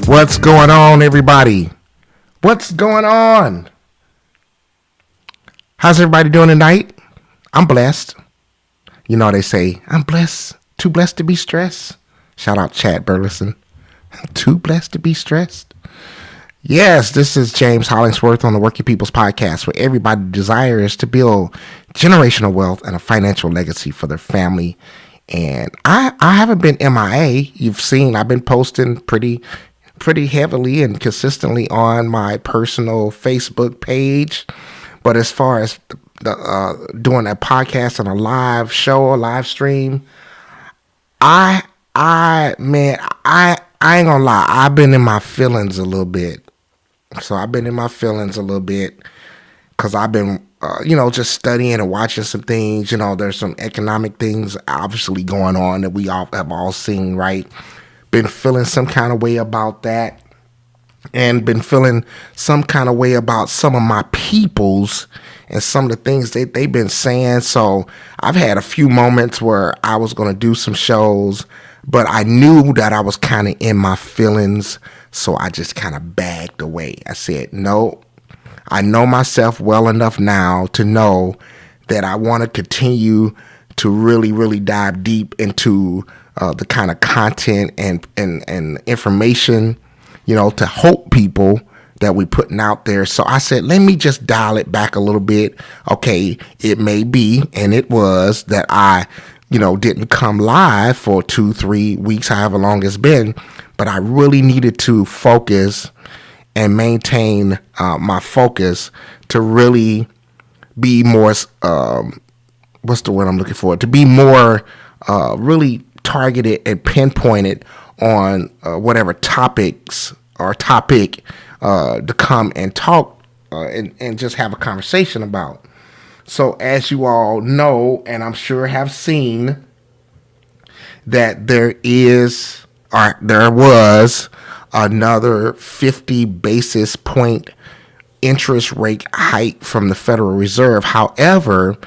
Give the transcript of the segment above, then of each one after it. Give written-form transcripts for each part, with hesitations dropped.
What's going on, everybody? What's going on? How's everybody doing tonight? I'm blessed. You know they say, I'm blessed, too blessed to be stressed. Shout out Chad Burleson. Too blessed to be stressed. Yes, this is James Hollingsworth on the Working People's Podcast, where everybody desires to build generational wealth and a financial legacy for their family. And I haven't been MIA. You've seen I've been posting pretty heavily and consistently on my personal Facebook page. But as far as doing a podcast and a live show, a live stream, I ain't gonna lie. I've been in my feelings a little bit. So I've been in my feelings a little bit because I've been, just studying and watching some things. There's some economic things obviously going on that we all have all seen, right? Been feeling some kind of way about that, and been feeling some kind of way about some of my peoples and some of the things that they've been saying. So I've had a few moments where I was going to do some shows, but I knew that I was kind of in my feelings. So I just kind of bagged away. I said, no, I know myself well enough now to know that I want to continue to really, really dive deep into the kind of content and information, to help people that we're putting out there. So I said, let me just dial it back a little bit. Okay, it may be, and it was, that I, didn't come live for 2-3 weeks, however long it's been, but I really needed to focus and maintain my focus to really be more, what's the word I'm looking for? To be more really targeted and pinpointed on whatever topics or topic to come and talk and just have a conversation about. So as you all know, and I'm sure have seen, that there was another 50 basis point interest rate hike from the Federal Reserve. However,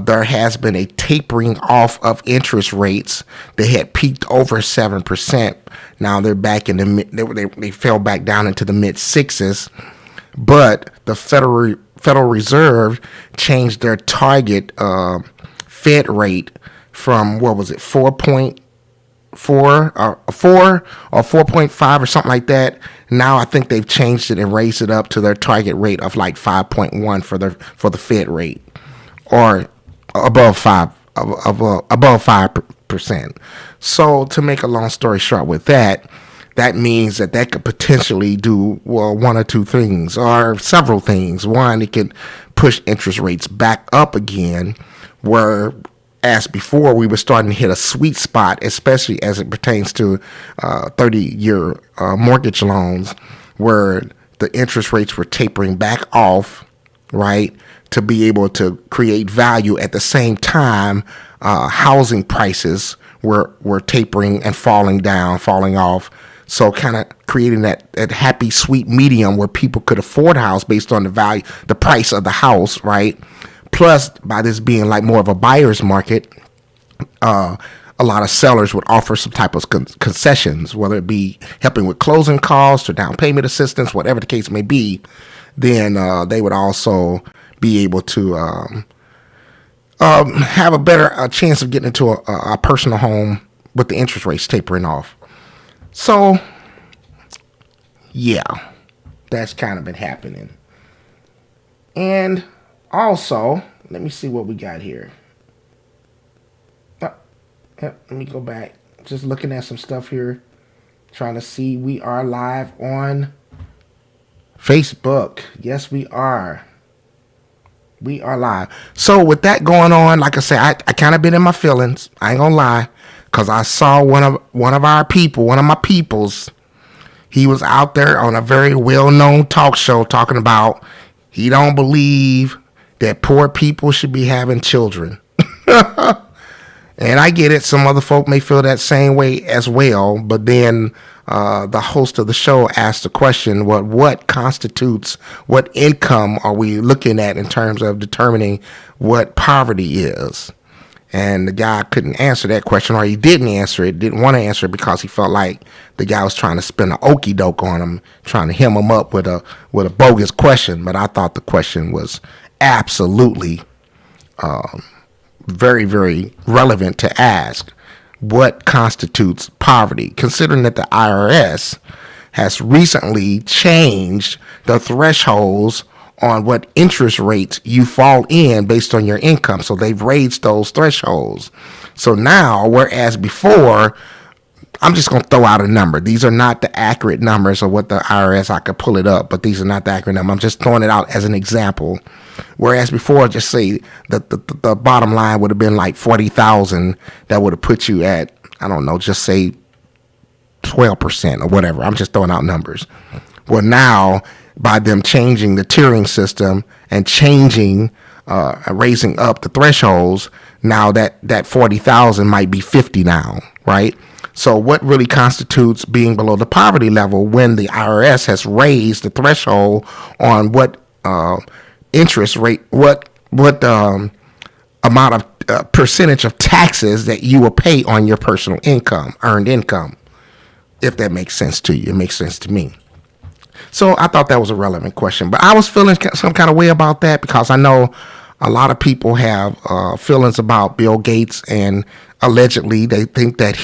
there has been a tapering off of interest rates. They had peaked over 7%. Now they're back in the they fell back down into the mid sixes. But the Federal Reserve changed their target Fed rate from, what was it, 4.4 or 4 or 4.5 or something like that. Now I think they've changed it and raised it up to their target rate of like 5.1 for the Fed rate, or above 5%. So to make a long story short with that means that could potentially do, well, one or two things, or several things. One, it could push interest rates back up again, where as before we were starting to hit a sweet spot, especially as it pertains to 30-year mortgage loans, where the interest rates were tapering back off, right, to be able to create value. At the same time, housing prices were tapering and falling off. So kind of creating that happy, sweet medium where people could afford a house based on the price of the house, right? Plus, by this being like more of a buyer's market, a lot of sellers would offer some type of concessions, whether it be helping with closing costs or down payment assistance, whatever the case may be. Then they would also be able to have a better chance of getting into a personal home with the interest rates tapering off. So, yeah, that's kind of been happening. And also, let me see what we got here. Let me go back. Just looking at some stuff here. Trying to see. We are live on Facebook. Yes, we are. We are live. So with that going on, like I said, I kind of been in my feelings. I ain't gonna lie. Because I saw one of my peoples, he was out there on a very well-known talk show talking about he don't believe that poor people should be having children. And I get it. Some other folk may feel that same way as well. But then the host of the show asked the question, what constitutes, what income are we looking at in terms of determining what poverty is? And the guy couldn't answer that question, or he didn't want to answer it because he felt like the guy was trying to spin an okey doke on him, trying to hem him up with a bogus question. But I thought the question was absolutely very, very relevant to ask. What constitutes poverty? Considering that the IRS has recently changed the thresholds on what interest rates you fall in based on your income. So they've raised those thresholds. So now, whereas before, I'm just going to throw out a number. These are not the accurate numbers of what the IRS, I could pull it up, but these are not the accurate number. I'm just throwing it out as an example. Whereas before, just say the bottom line would have been like 40,000. That would have put you at, I don't know, just say 12% or whatever. I'm just throwing out numbers. Well, now, by them changing the tiering system and changing, raising up the thresholds, now that 40,000 might be 50 now, right? So what really constitutes being below the poverty level when the IRS has raised the threshold on what interest rate, what amount of percentage of taxes that you will pay on your personal income, earned income, if that makes sense to you. It makes sense to me. So I thought that was a relevant question, but I was feeling some kind of way about that because I know a lot of people have feelings about Bill Gates, and allegedly they think that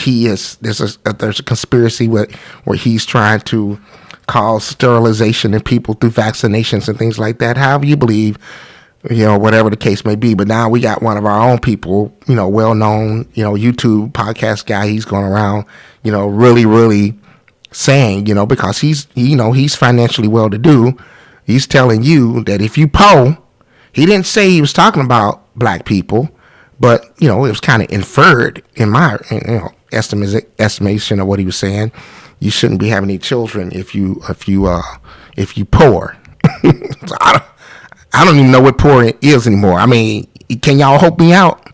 there's a conspiracy where he's trying to cause sterilization in people through vaccinations and things like that. However you believe, whatever the case may be. But now we got one of our own people, well-known, YouTube podcast guy. He's going around, really, really saying, because he's financially well-to-do. He's telling you that if you poor, he didn't say he was talking about black people, but, it was kind of inferred in my, estimation of what he was saying. You shouldn't be having any children if you poor. So I don't even know what poor is anymore. I mean, can y'all help me out?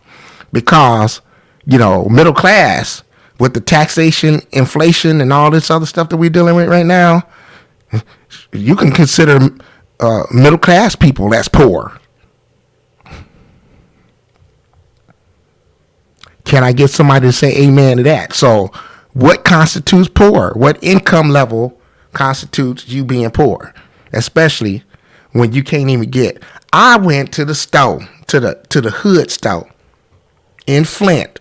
Because, middle class, with the taxation, inflation, and all this other stuff that we're dealing with right now, you can consider middle class people as poor. Can I get somebody to say amen to that? So what constitutes poor? What income level constitutes you being poor? Especially when you can't even get. I went to the store, to the hood store in Flint,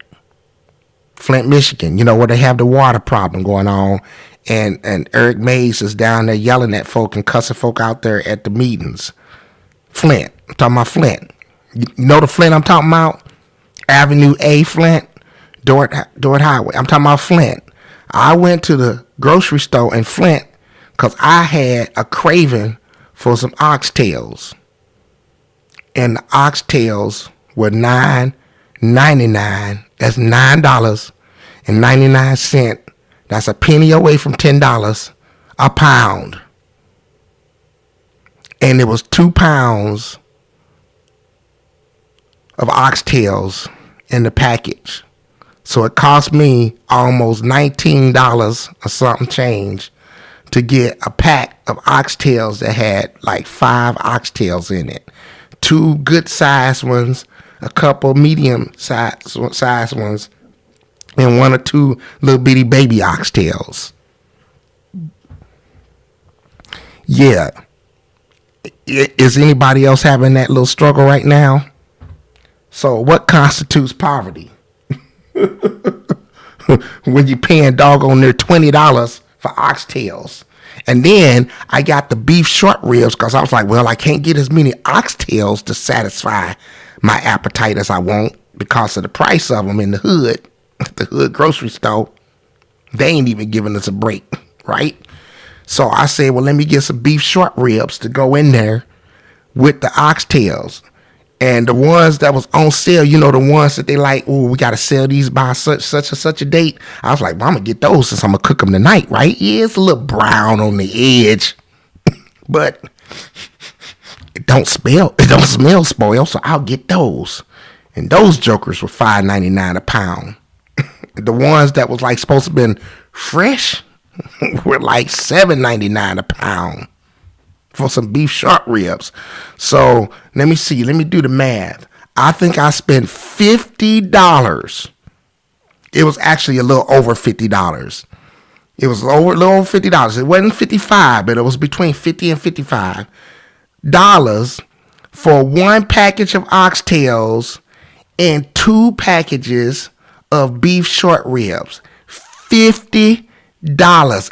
Michigan, where they have the water problem going on. And Eric Mays is down there yelling at folk and cussing folk out there at the meetings. Flint. I'm talking about Flint. You know the Flint I'm talking about? Avenue A, Flint, Dort Highway. I'm talking about Flint. I went to the grocery store in Flint because I had a craving for some oxtails. And the oxtails were $9.99. That's $9.99. That's a penny away from $10 a pound. And it was 2 pounds of oxtails in the package. So it cost me almost $19 or something change to get a pack of oxtails that had like 5 oxtails in it. 2 good sized ones, a couple medium sized ones, and 1 or 2 little bitty baby oxtails. Yeah. Is anybody else having that little struggle right now? So what constitutes poverty? When you paying doggone near $20 for oxtails. And then I got the beef short ribs because I was like, well, I can't get as many oxtails to satisfy my appetite as I want because of the price of them in the hood grocery store. They ain't even giving us a break, right? So I said, well, let me get some beef short ribs to go in there with the oxtails. And the ones that was on sale, the ones that they like, oh, we got to sell these by such and such a date. I was like, well, I'm going to get those since I'm going to cook them tonight, right? Yeah, it's a little brown on the edge, but it don't smell spoiled, so I'll get those. And those jokers were $5.99 a pound. The ones that was like supposed to have been fresh were like $7.99 a pound for some beef short ribs. So let me do the math. I think I spent $50. It was actually a little over $50. It was a little over $50. It wasn't 55, but it was between 50 and $55 for one package of oxtails and two packages of beef short ribs. $50.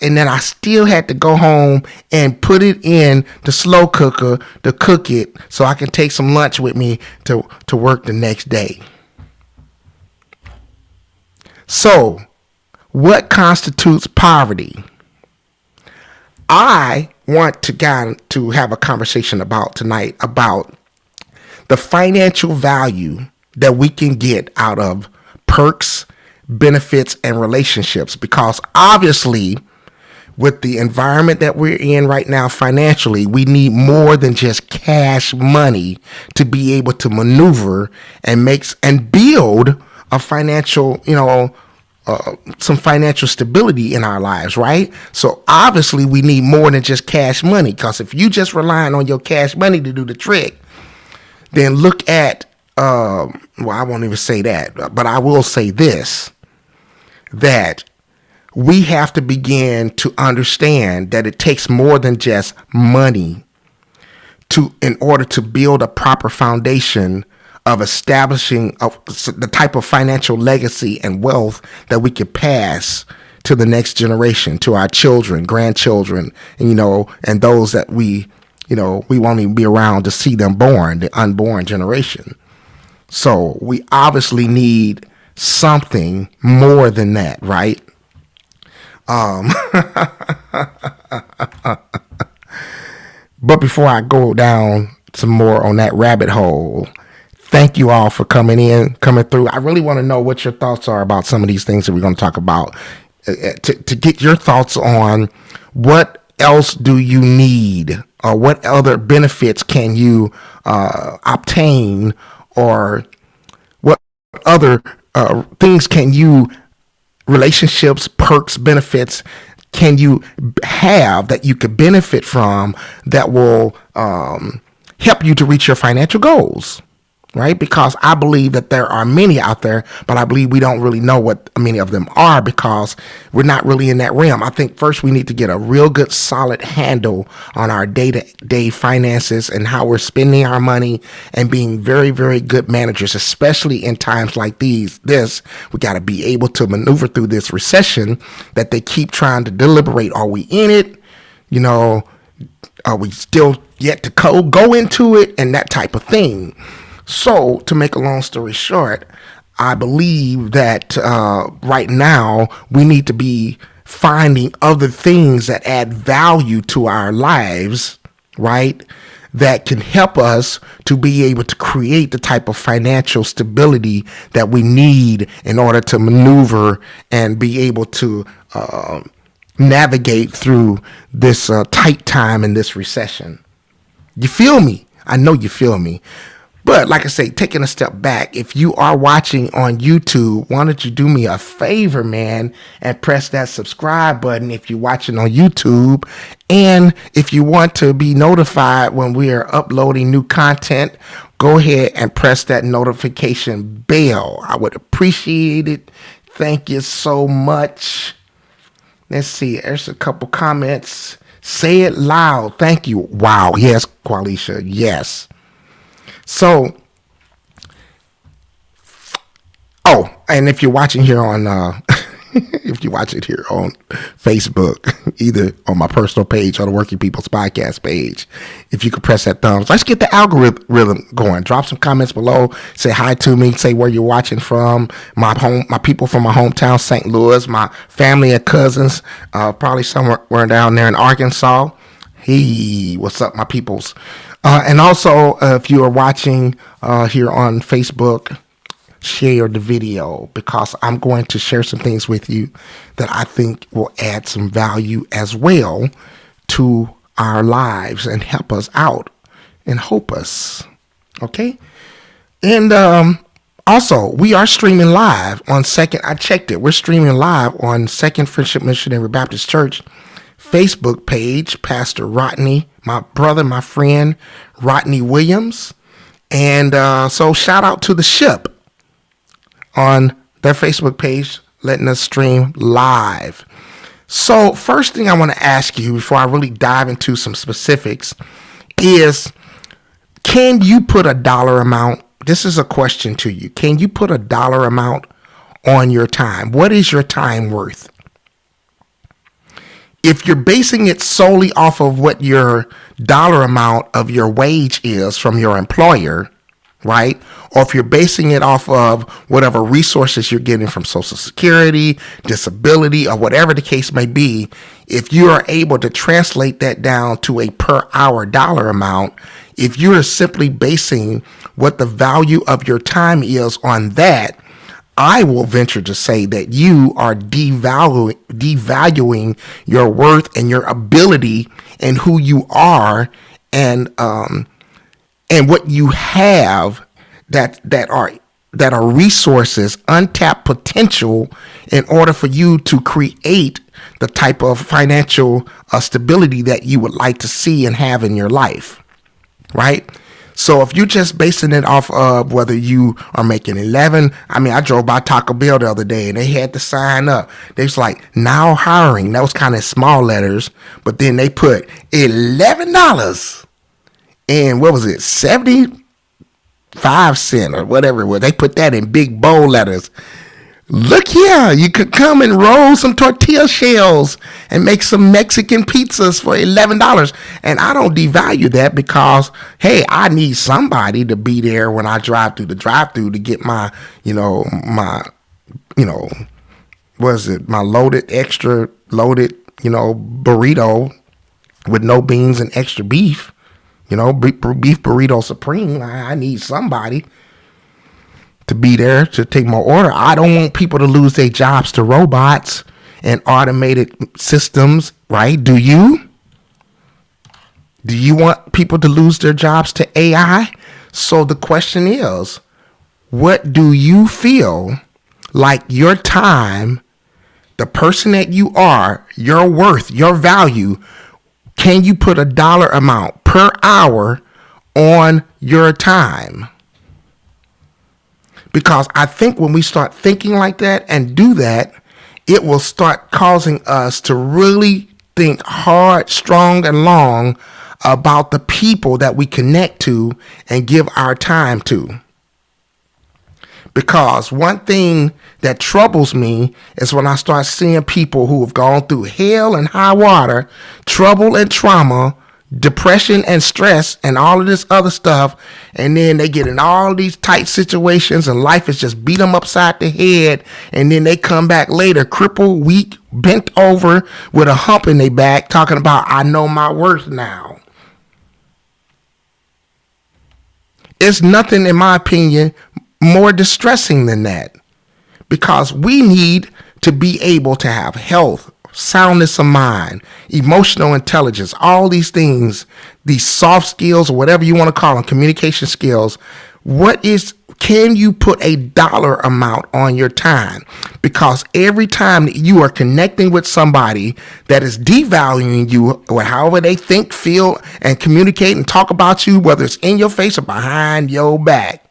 And then I still had to go home and put it in the slow cooker to cook it so I can take some lunch with me to work the next day. So, what constitutes poverty? I want to have a conversation about tonight about the financial value that we can get out of perks, benefits, and relationships, because obviously with the environment that we're in right now financially, we need more than just cash money to be able to maneuver and build a financial, some financial stability in our lives, right? So obviously we need more than just cash money, because if you just relying on your cash money to do the trick, then look at, I won't even say that, but I will say this, that we have to begin to understand that it takes more than just money in order to build a proper foundation of establishing the type of financial legacy and wealth that we could pass to the next generation, to our children, grandchildren, and those that we won't even be around to see them born, the unborn generation. So we obviously need something more than that, right? But before I go down some more on that rabbit hole, thank you all for coming through. I really want to know what your thoughts are about some of these things that we're going to talk about, to get your thoughts on what else do you need, or what other benefits can you obtain, or what other things can you, relationships, perks, benefits, can you have that you could benefit from that will help you to reach your financial goals, right? Because I believe that there are many out there, but I believe we don't really know what many of them are because we're not really in that realm. I think first we need to get a real good solid handle on our day-to-day finances and how we're spending our money, and being very, very good managers, especially in times like we got to be able to maneuver through this recession that they keep trying to deliberate. Are we in it? Are we still yet to go into it, and that type of thing. So, to make a long story short, I believe that right now we need to be finding other things that add value to our lives, right? That can help us to be able to create the type of financial stability that we need in order to maneuver and be able to navigate through this tight time in this recession. You feel me? I know you feel me. But like I say, taking a step back, if you are watching on YouTube, why don't you do me a favor, man, and press that subscribe button if you're watching on YouTube. And if you want to be notified when we are uploading new content, go ahead and press that notification bell. I would appreciate it. Thank you so much. Let's see. There's a couple comments. Say it loud. Thank you. Wow. Yes, Qualisha. Yes. So, and if you're watching here on, if you watch it here on Facebook, either on my personal page or the Working People's Podcast page, if you could press that thumbs, let's get the algorithm going. Drop some comments below. Say hi to me. Say where you're watching from. My people from my hometown, St. Louis. My family and cousins, probably somewhere down there in Arkansas. Hey, what's up, my peoples? And also, if you are watching here on Facebook, share the video, because I'm going to share some things with you that I think will add some value as well to our lives and help us out and hope us. Okay? And also, we are streaming live on I checked it. We're streaming live on Second Friendship Missionary Baptist Church Facebook page, Pastor Rodney, my brother, my friend, Rodney Williams. And so shout out to the ship on their Facebook page, letting us stream live. So first thing I want to ask you before I really dive into some specifics is, can you put a dollar amount? This is a question to you. Can you put a dollar amount on your time? What is your time worth? If you're basing it solely off of what your dollar amount of your wage is from your employer, right? Or if you're basing it off of whatever resources you're getting from Social Security, disability, or whatever the case may be, if you are able to translate that down to a per hour dollar amount, if you're simply basing what the value of your time is on that, I will venture to say that you are devaluing your worth and your ability and who you are, and what you have that are resources, untapped potential, in order for you to create the type of financial stability that you would like to see and have in your life, right? So if you're just basing it off of whether you are making 11, I drove by Taco Bell the other day and they had to sign up. They was like, now hiring. That was kind of small letters, but then they put $11 and what was it, 75 cents or whatever it was. They put that in big bold letters. Look here, you could come and roll some tortilla shells and make some Mexican pizzas for $11. And I don't devalue that because, hey, I need somebody to be there when I drive through the drive-through to get my, my extra loaded, burrito with no beans and extra beef, beef burrito supreme. I need somebody to be there to take my order. I don't want people to lose their jobs to robots and automated systems, right? Do you? Do you want people to lose their jobs to AI? So the question is, what do you feel like your time, the person that you are, your worth, your value, can you put a dollar amount per hour on your time? Because I think when we start thinking like that and do that, it will start causing us to really think hard, strong, and long about the people that we connect to and give our time to. Because one thing that troubles me is when I start seeing people who have gone through hell and high water, trouble and trauma, depression and stress and all of this other stuff, and then they get in all these tight situations and life is just beat them upside the head, and then they come back later crippled, weak, bent over with a hump in their back talking about, I know my worth now. It's nothing, in my opinion, more distressing than that, because we need to be able to have health, soundness of mind, emotional intelligence, all these things, these soft skills or whatever you want to call them, communication skills. Can you put a dollar amount on your time? Because every time that you are connecting with somebody that is devaluing you, or however they think, feel, and communicate and talk about you, whether it's in your face or behind your back,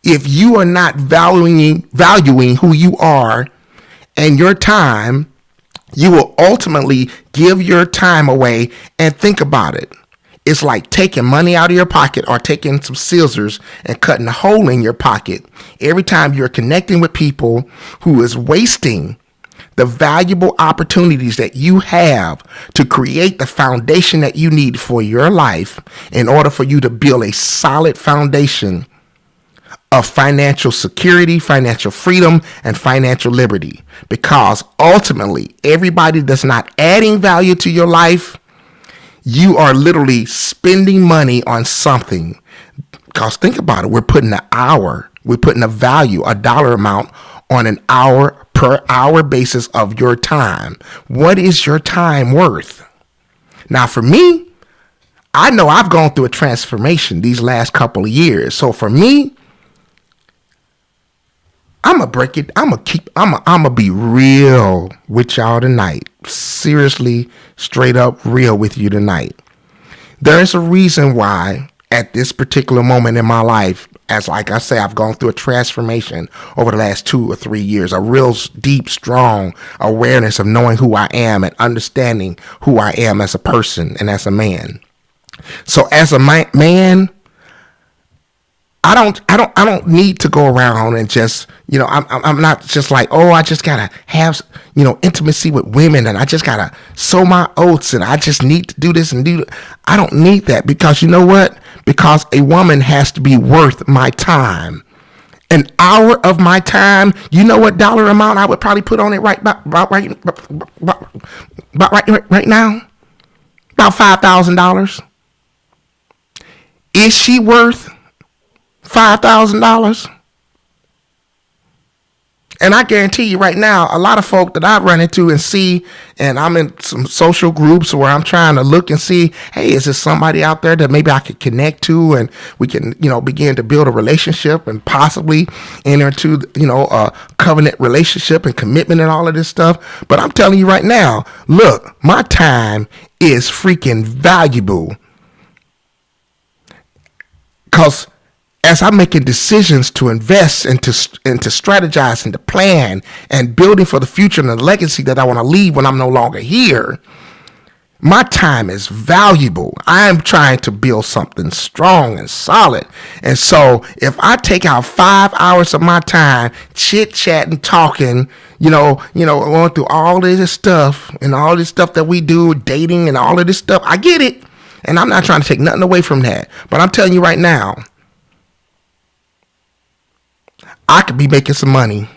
if you are not valuing who you are and your time, you will ultimately give your time away. And think about it. It's like taking money out of your pocket or taking some scissors and cutting a hole in your pocket every time you're connecting with people who is wasting the valuable opportunities that you have to create the foundation that you need for your life in order for you to build a solid foundation of financial security, financial freedom, and financial liberty. Because ultimately, everybody that's not adding value to your life, you are literally spending money on something. Because think about it, we're putting a value, a dollar amount on an hour per hour basis of your time. What is your time worth? Now, for me, I know I've gone through a transformation these last couple of years. So for me, I'm gonna be real with y'all tonight. Seriously, straight up real with you tonight. There is a reason why at this particular moment in my life, as like I say, I've gone through a transformation over the last 2 or 3 years, a real deep, strong awareness of knowing who I am and understanding who I am as a person and as a man. So as a man, I don't need to go around and just, I'm not just like, oh, I just gotta have, intimacy with women and I just gotta sow my oats and I just need to do this and do that. I don't need that, because you know what? Because a woman has to be worth my time. An hour of my time, you know what dollar amount I would probably put on it right now? About $5,000. Is she worth $5,000? And I guarantee you right now, a lot of folk that I run into and see, and I'm in some social groups where I'm trying to look and see, hey, is there somebody out there that maybe I could connect to and we can, begin to build a relationship and possibly enter into, a covenant relationship and commitment and all of this stuff. But I'm telling you right now, look, my time is freaking valuable, because as I'm making decisions to invest and to strategize and to plan and building for the future and the legacy that I want to leave when I'm no longer here, my time is valuable. I am trying to build something strong and solid. And so if I take out 5 hours of my time chit chatting, talking, going through all of this stuff and all this stuff that we do, dating and all of this stuff, I get it. And I'm not trying to take nothing away from that. But I'm telling you right now, I could be making some money.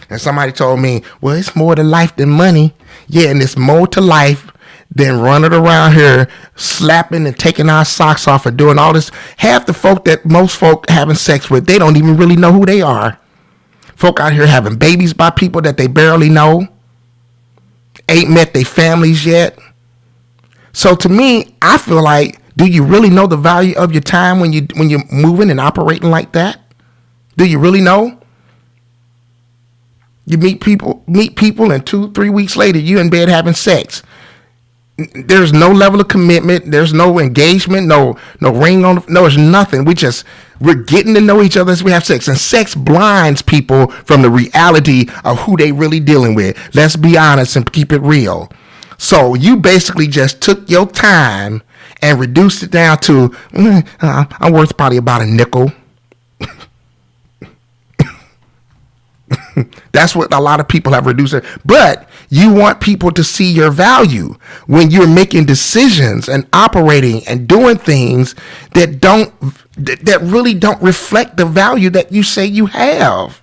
And somebody told me, well, it's more to life than money. Yeah, and it's more to life than running around here slapping and taking our socks off and doing all this. Half the folk that most folk having sex with, they don't even really know who they are. Folk out here having babies by people that they barely know. Ain't met their families yet. So to me, I feel like, do you really know the value of your time when you're moving and operating like that? Do you really know? You meet people, and 2-3 weeks later, you in bed having sex. There's no level of commitment. There's no engagement. No ring on. There's nothing. We're getting to know each other as we have sex, and sex blinds people from the reality of who they really dealing with. Let's be honest and keep it real. So you basically just took your time and reduced it down to, I'm worth probably about a nickel. That's what a lot of people have reduced it. But you want people to see your value when you're making decisions and operating and doing things that really don't reflect the value that you say you have.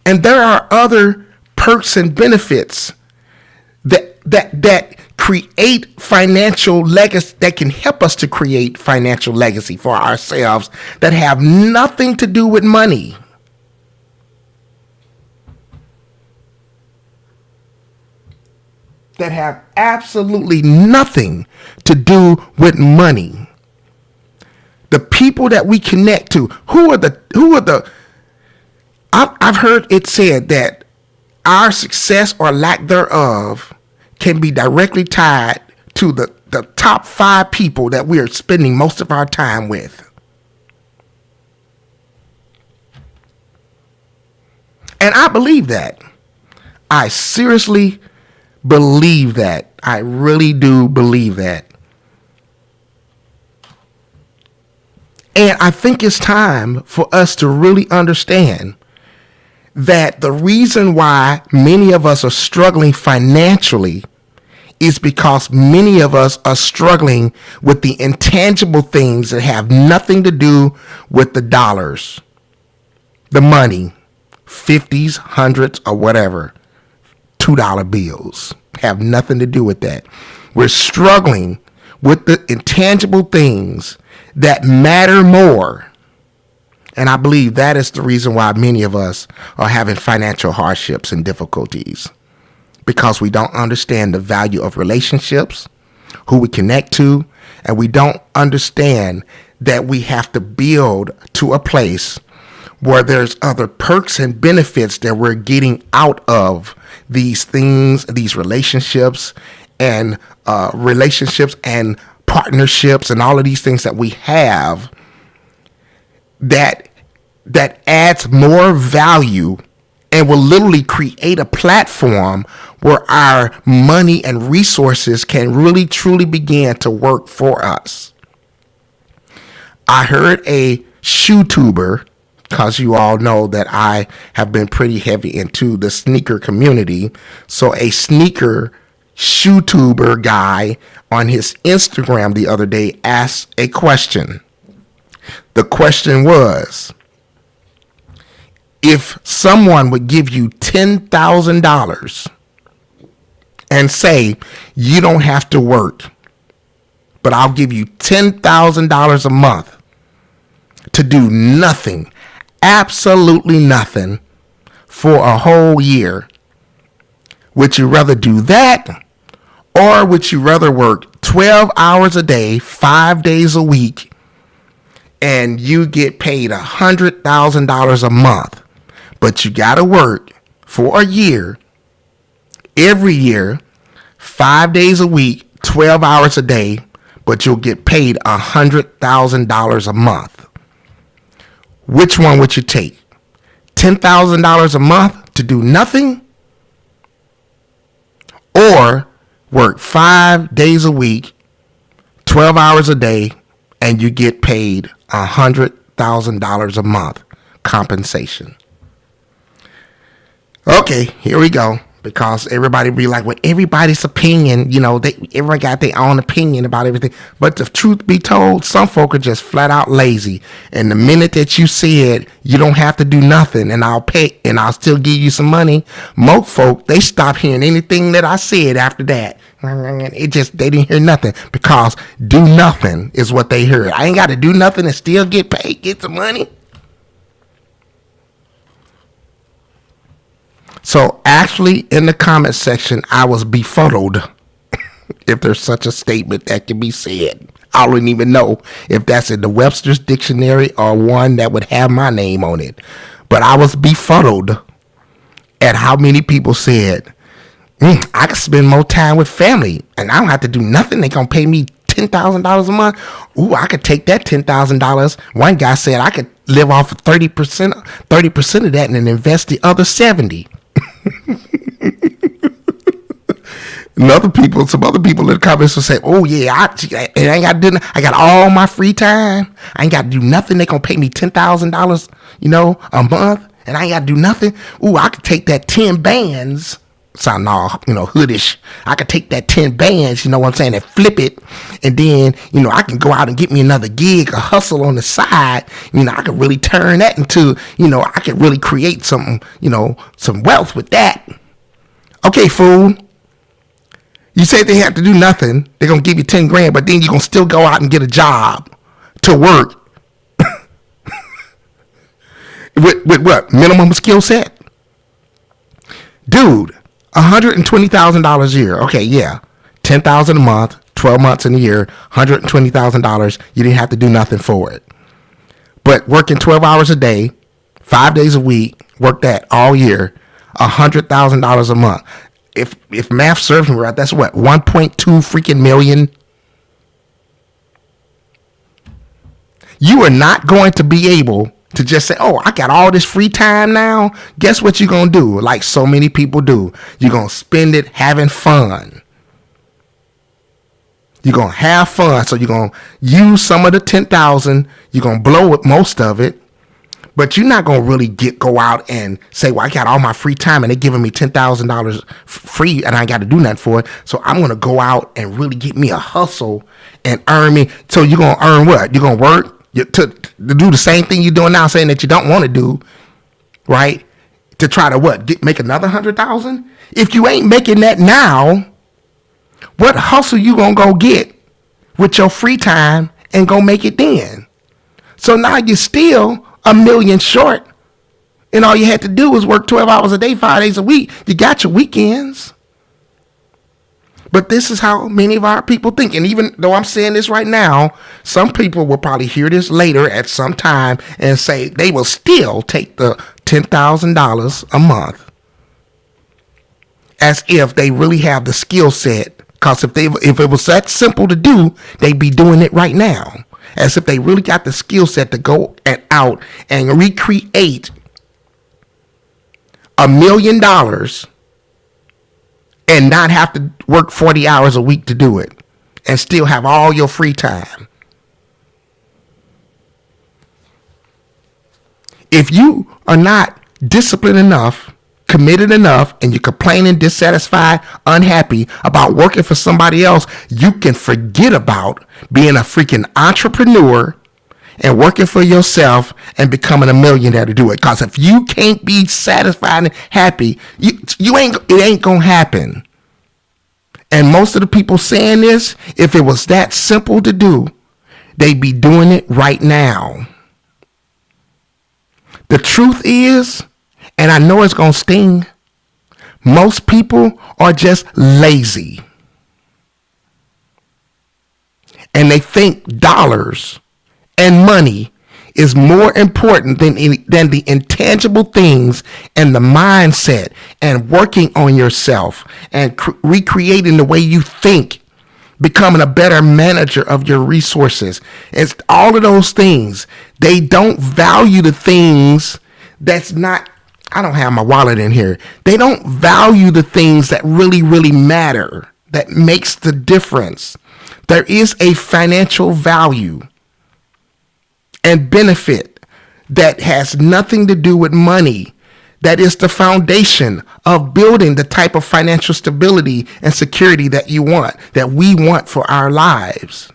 And there are other perks and benefits that create financial legacy, that can help us to create financial legacy for ourselves, that have nothing to do with money. That have absolutely nothing to do with money. The people that we connect to, I've heard it said that our success or lack thereof can be directly tied to the top 5 people that we are spending most of our time with. And I believe that. I seriously believe that. I really do believe that. And I think it's time for us to really understand that the reason why many of us are struggling financially is because many of us are struggling with the intangible things that have nothing to do with the dollars, the money, 50s, 100s, or whatever. $2 bills have nothing to do with that. We're struggling with the intangible things that matter more. And I believe that is the reason why many of us are having financial hardships and difficulties, because we don't understand the value of relationships, who we connect to, and we don't understand that we have to build to a place where there's other perks and benefits that we're getting out of these things, these relationships, and relationships and partnerships and all of these things that we have that adds more value and will literally create a platform where our money and resources can really truly begin to work for us. I heard a shoe tuber, because you all know that I have been pretty heavy into the sneaker community. So a sneaker shoe tuber guy on his Instagram the other day asked a question. The question was, if someone would give you $10,000 and say, you don't have to work, but I'll give you $10,000 a month to do nothing, absolutely nothing, for a whole year, would you rather do that, or would you rather work 12 hours a day, 5 days a week, and you get paid $100,000 a month, but you got to work for a year, every year, 5 days a week, 12 hours a day, but you'll get paid $100,000 a month? Which one would you take? $10,000 a month to do nothing, or work 5 days a week, 12 hours a day, and you get paid $100,000 a month compensation? Okay, here we go. Because everybody be like, well, everybody's opinion, everybody got their own opinion about everything. But the truth be told, some folk are just flat out lazy. And the minute that you said you don't have to do nothing and I'll pay and I'll still give you some money, most folk, they stop hearing anything that I said after that. They didn't hear nothing, because do nothing is what they heard. I ain't got to do nothing and still get paid, get some money. So actually, in the comment section, I was befuddled, if there's such a statement that can be said. I don't even know if that's in the Webster's dictionary or one that would have my name on it. But I was befuddled at how many people said, I can spend more time with family and I don't have to do nothing. They gonna pay me $10,000 a month. Ooh, I could take that $10,000. One guy said I could live off of 30% of that and then invest the other 70. And some other people in the comments will say, oh yeah, I ain't got to do, I got all my free time. I ain't got to do nothing. They gonna pay me $10,000, a month, and I ain't got to do nothing. Ooh, I could take that 10 bands. Sound all, hoodish. I could take that 10 bands, what I'm saying, and flip it. And then, I can go out and get me another gig, a hustle on the side. I could really turn that into, I could really create something, some wealth with that. Okay, fool. You say they have to do nothing. They're going to give you 10 grand, but then you're going to still go out and get a job to work. with what? Minimum skill set? Dude. $120,000 a year. Okay, yeah. $10,000 a month, 12 months in a year, $120,000. You didn't have to do nothing for it. But working 12 hours a day, 5 days a week, work that all year, $100,000 a month. If math serves me right, that's what, 1.2 freaking million. You are not going to be able to just say, oh, I got all this free time now. Guess what you're going to do? Like so many people do. You're going to spend it having fun. You're going to have fun. So you're going to use some of the 10,000. You're going to blow it, most of it. But you're not going to really go out and say, well, I got all my free time and they're giving me $10,000 free and I ain't got to do nothing for it. So I'm going to go out and really get me a hustle and earn me. So you're going to earn what? You're going to work to do the same thing you're doing now, saying that you don't want to do, right? To try to what? Make another 100,000? If you ain't making that now, what hustle you going to go get with your free time and go make it then? So now you're still $1 million short, and all you had to do was work 12 hours a day, 5 days a week. You got your weekends. But this is how many of our people think. And even though I'm saying this right now, some people will probably hear this later at some time and say they will still take the $10,000 a month as if they really have the skill set Because if it was that simple to do, they'd be doing it right now. As if they really got the skill set to go out and recreate $1 million and not have to work 40 hours a week to do it and still have all your free time. If you are not disciplined enough, committed enough, and you're complaining, dissatisfied, unhappy about working for somebody else, you can forget about being a freaking entrepreneur and working for yourself and becoming a millionaire to do it. Because if you can't be satisfied and happy, it ain't gonna happen. And most of the people saying this, if it was that simple to do, they'd be doing it right now. The truth is, and I know it's gonna sting, most people are just lazy. And they think dollars and money is more important than the intangible things and the mindset and working on yourself and recreating the way you think, becoming a better manager of your resources. It's all of those things. They don't value the things that's not, I don't have my wallet in here. They don't value the things that really, really matter, that makes the difference. There is a financial value and benefit that has nothing to do with money. That is the foundation of building the type of financial stability and security that you want, that we want for our lives.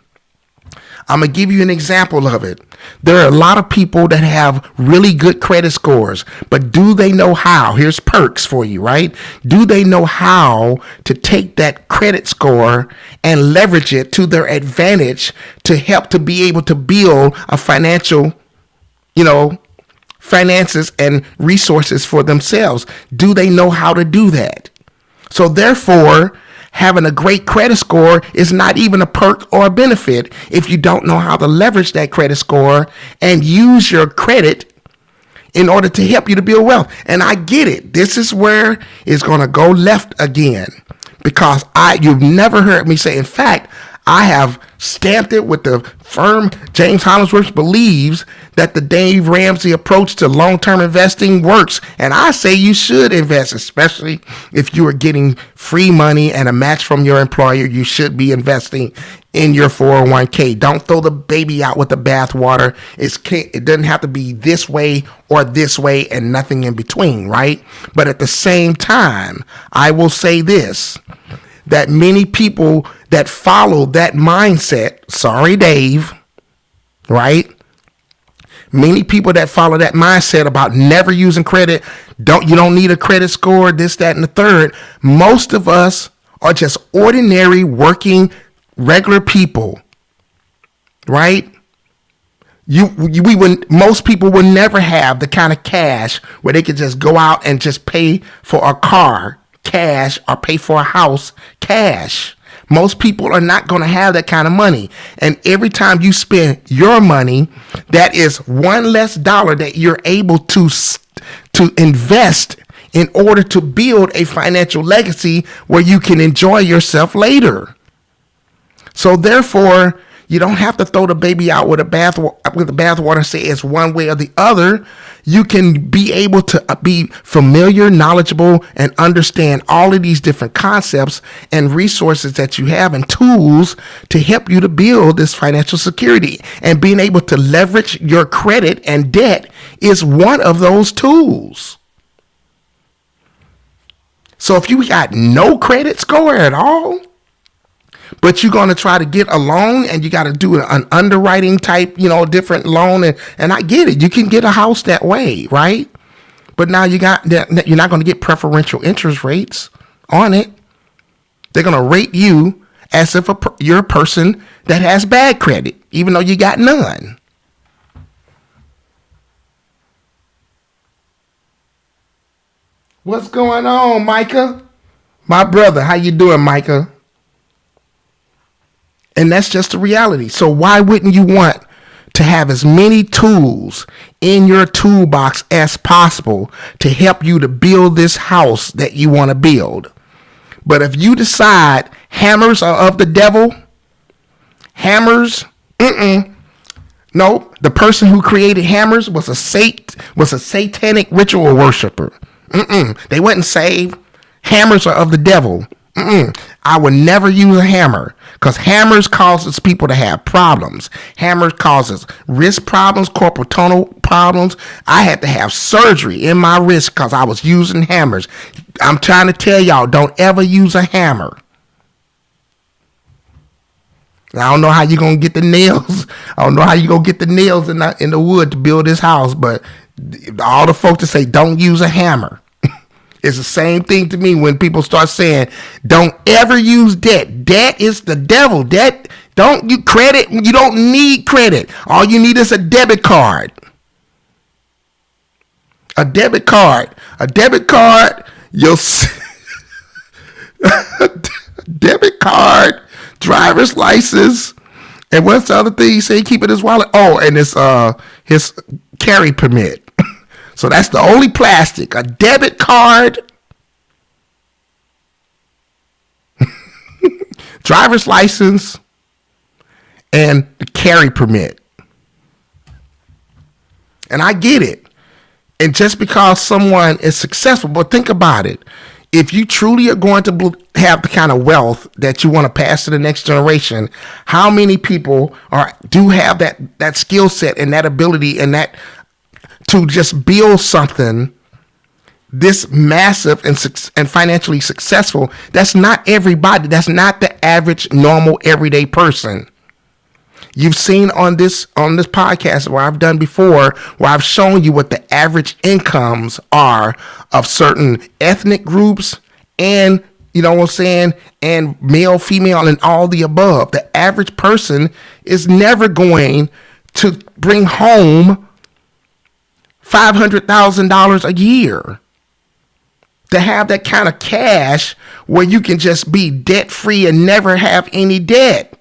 I'm going to give you an example of it. There are a lot of people that have really good credit scores, but do they know how? Here's perks for you, right? Do they know how to take that credit score and leverage it to their advantage to help to be able to build a financial, finances and resources for themselves? Do they know how to do that? So therefore, having a great credit score is not even a perk or a benefit if you don't know how to leverage that credit score and use your credit in order to help you to build wealth. And I get it. This is where it's going to go left again, because you've never heard me say, in fact, I have stamped it with the firm James Hollingsworth believes that the Dave Ramsey approach to long-term investing works. And I say you should invest, especially if you are getting free money and a match from your employer. You should be investing in your 401k. Don't throw the baby out with the bathwater. It doesn't have to be this way or this way and nothing in between, right? But at the same time, I will say this, that many people that follow that mindset, sorry, Dave, right? Many people that follow that mindset about never using credit, you don't need a credit score, this, that, and the third. Most of us are just ordinary, working, regular people, right? Most people will never have the kind of cash where they could just go out and just pay for a car cash or pay for a house cash. Most people are not going to have that kind of money. And every time you spend your money, that is one less dollar that you're able to invest in order to build a financial legacy where you can enjoy yourself later. So therefore, you don't have to throw the baby out with the bathwater and say it's one way or the other. You can be able to be familiar, knowledgeable, and understand all of these different concepts and resources that you have and tools to help you to build this financial security. And being able to leverage your credit and debt is one of those tools. So if you got no credit score at all, but you're going to try to get a loan and you got to do an underwriting type, different loan. And I get it. You can get a house that way, right? But now you're not going to get preferential interest rates on it. They're going to rate you as if you're a person that has bad credit, even though you got none. What's going on, Micah? My brother, how you doing, Micah? And that's just the reality. So why wouldn't you want to have as many tools in your toolbox as possible to help you to build this house that you want to build? But if you decide, hammers are of the devil. Hammers, no, the person who created hammers was a satanic ritual worshiper. They wasn't saved. Hammers are of the devil. I would never use a hammer because hammers causes people to have problems. Hammers causes wrist problems, carpal tunnel problems. I had to have surgery in my wrist because I was using hammers. I'm trying to tell y'all, don't ever use a hammer. I don't know how you're going to get the nails. I don't know how you're going to get the nails in the wood to build this house, but all the folks that say don't use a hammer. It's the same thing to me when people start saying, don't ever use debt. Debt is the devil. Debt, don't you credit. You don't need credit. All you need is a debit card. A debit card. A debit card. Debit card, driver's license, and what's the other thing he said? Keep it in his wallet. Oh, and his carry permit. So that's the only plastic. A debit card, driver's license, and the carry permit. And I get it. And just because someone is successful, but think about it. If you truly are going to have the kind of wealth that you want to pass to the next generation, how many people do have that skill set and that ability and that to just build something this massive and financially successful? That's not everybody. That's not the average, normal, everyday person. You've seen on this podcast where I've done before, where I've shown you what the average incomes are of certain ethnic groups and, you know what I'm saying, and male, female, and all the above. The average person is never going to bring home $500,000 a year. To have that kind of cash where you can just be debt free and never have any debt.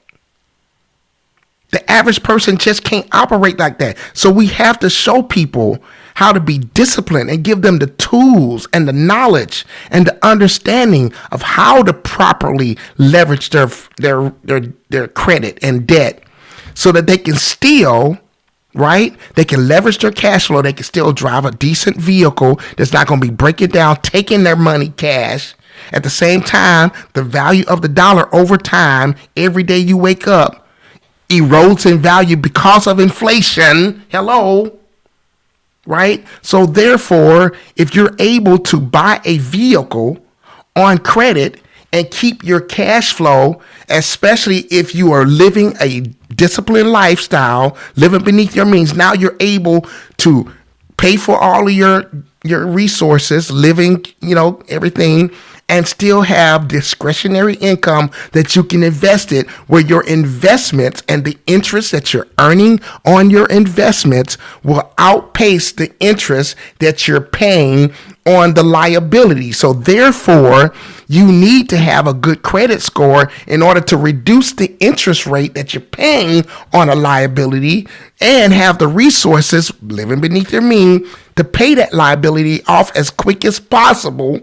The average person just can't operate like that. So we have to show people how to be disciplined and give them the tools and the knowledge and the understanding of how to properly leverage their credit and debt so that they can still, right? They can leverage their cash flow. They can still drive a decent vehicle that's not going to be breaking down, taking their money cash. At the same time, the value of the dollar over time, every day you wake up, erodes in value because of inflation. Hello. Right? So therefore, if you're able to buy a vehicle on credit and keep your cash flow, especially if you are living a disciplined lifestyle, living beneath your means, now you're able to pay for all of your resources, living, everything, and still have discretionary income that you can invest it, where your investments and the interest that you're earning on your investments will outpace the interest that you're paying on the liability. So therefore, you need to have a good credit score in order to reduce the interest rate that you're paying on a liability and have the resources, living beneath your means, to pay that liability off as quick as possible.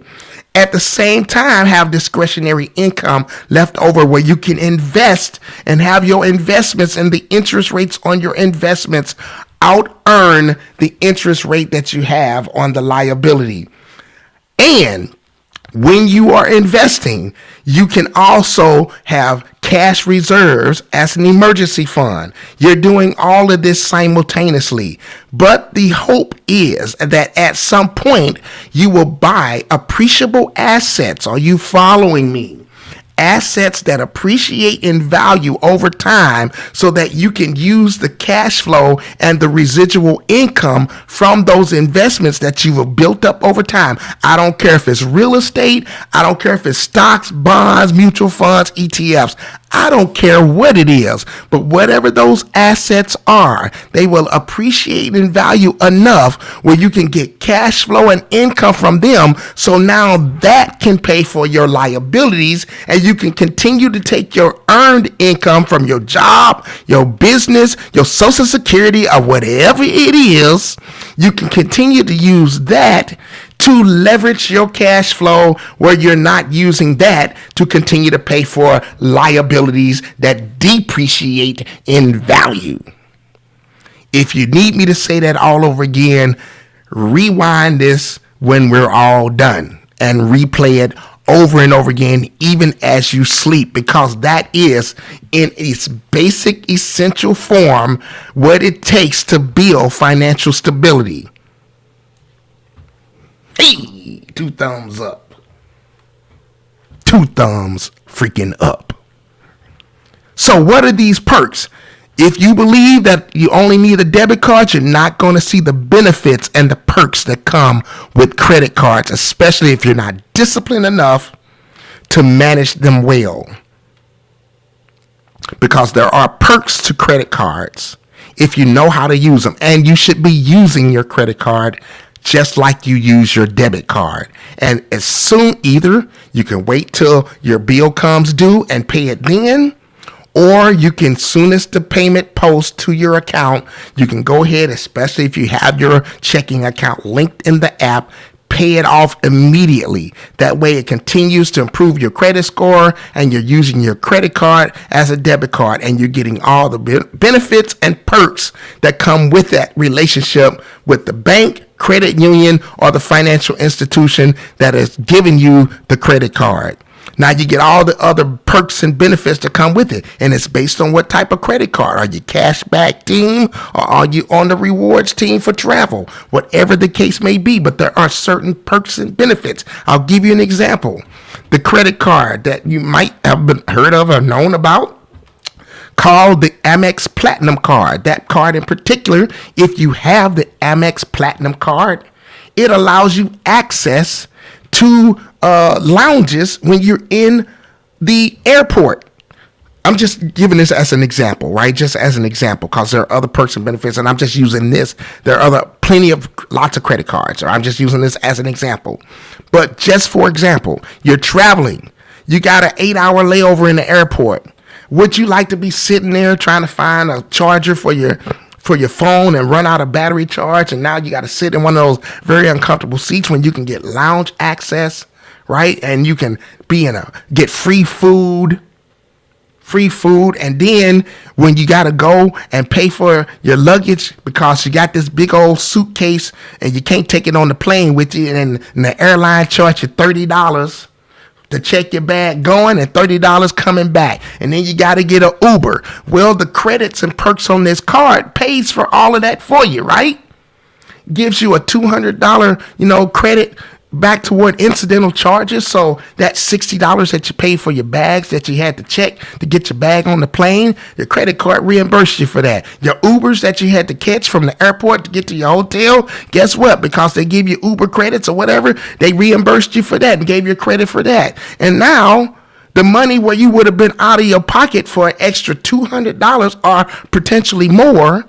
At the same time, have discretionary income left over where you can invest and have your investments and the interest rates on your investments out earn the interest rate that you have on the liability. And when you are investing, you can also have cash reserves as an emergency fund. You're doing all of this simultaneously. But the hope is that at some point you will buy appreciable assets. Are you following me? Assets that appreciate in value over time so that you can use the cash flow and the residual income from those investments that you have built up over time. I don't care if it's real estate. I don't care if it's stocks, bonds, mutual funds, ETFs. I don't care what it is, but whatever those assets are, they will appreciate in value enough where you can get cash flow and income from them. So now that can pay for your liabilities and you can continue to take your earned income from your job, your business, your Social Security, or whatever it is. You can continue to use that to leverage your cash flow where you're not using that to continue to pay for liabilities that depreciate in value. If you need me to say that all over again, rewind this when we're all done and replay it over and over again, even as you sleep, because that is in its basic essential form what it takes to build financial stability. Hey, 2 thumbs up. 2 thumbs freaking up. So what are these perks? If you believe that you only need a debit card, you're not going to see the benefits and the perks that come with credit cards, especially if you're not disciplined enough to manage them well. Because there are perks to credit cards if you know how to use them. And you should be using your credit card just like you use your debit card. And as soon, either you can wait till your bill comes due and pay it then, or you can, soonest the payment post to your account, you can go ahead, especially if you have your checking account linked in the app, pay it off immediately. That way it continues to improve your credit score, and you're using your credit card as a debit card, and you're getting all the benefits and perks that come with that relationship with the bank, credit union, or the financial institution that is giving you the credit card. Now you get all the other perks and benefits that come with it. And it's based on what type of credit card. Are you cashback team, or are you on the rewards team for travel? Whatever the case may be, but there are certain perks and benefits. I'll give you an example. The credit card that you might have heard of or known about, called the Amex Platinum Card. That card in particular, if you have the Amex Platinum Card, it allows you access to lounges when you're in the airport. I'm just giving this as an example, right? Just as an example, because there are other perks and benefits, and I'm just using this. There are lots of credit cards, or I'm just using this as an example. But just for example, you're traveling. You got an 8-hour layover in the airport. Would you like to be sitting there trying to find a charger for your phone and run out of battery charge, and now you got to sit in one of those very uncomfortable seats when you can get lounge access, right? And you can get free food, and then when you got to go and pay for your luggage because you got this big old suitcase and you can't take it on the plane with you, and the airline charge you $30 to check your bag going and $30 coming back, and then you got to get an Uber. Well, the credits and perks on this card pays for all of that for you, right? Gives you a $200 credit back toward incidental charges. So that $60 that you paid for your bags that you had to check to get your bag on the plane, your credit card reimbursed you for that. Your Ubers that you had to catch from the airport to get to your hotel, guess what? Because they give you Uber credits or whatever, they reimbursed you for that and gave you credit for that. And now the money where you would have been out of your pocket for an extra $200 or potentially more,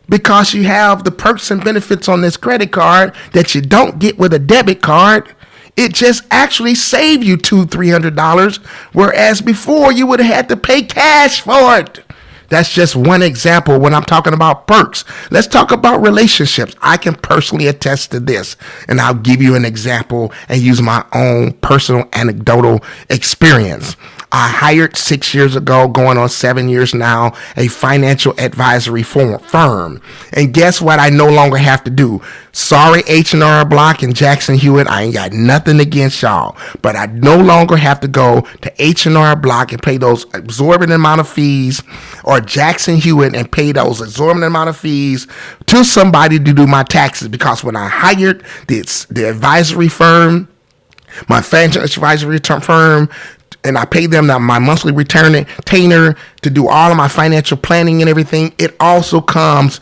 because you have the perks and benefits on this credit card that you don't get with a debit card, it just actually saved you $200-$300, whereas before you would have had to pay cash for it. That's just one example when I'm talking about perks. Let's talk about relationships. I can personally attest to this, and I'll give you an example and use my own personal anecdotal experience. I hired 6 years ago, going on 7 years now, a financial advisory firm. And guess what? I no longer have to do. Sorry, H&R Block and Jackson Hewitt. I ain't got nothing against y'all, but I no longer have to go to H&R Block and pay those exorbitant amount of fees, or Jackson Hewitt and pay those exorbitant amount of fees to somebody to do my taxes. Because when I hired the advisory firm, my financial advisory firm, and I pay them my monthly retainer to do all of my financial planning and everything, it also comes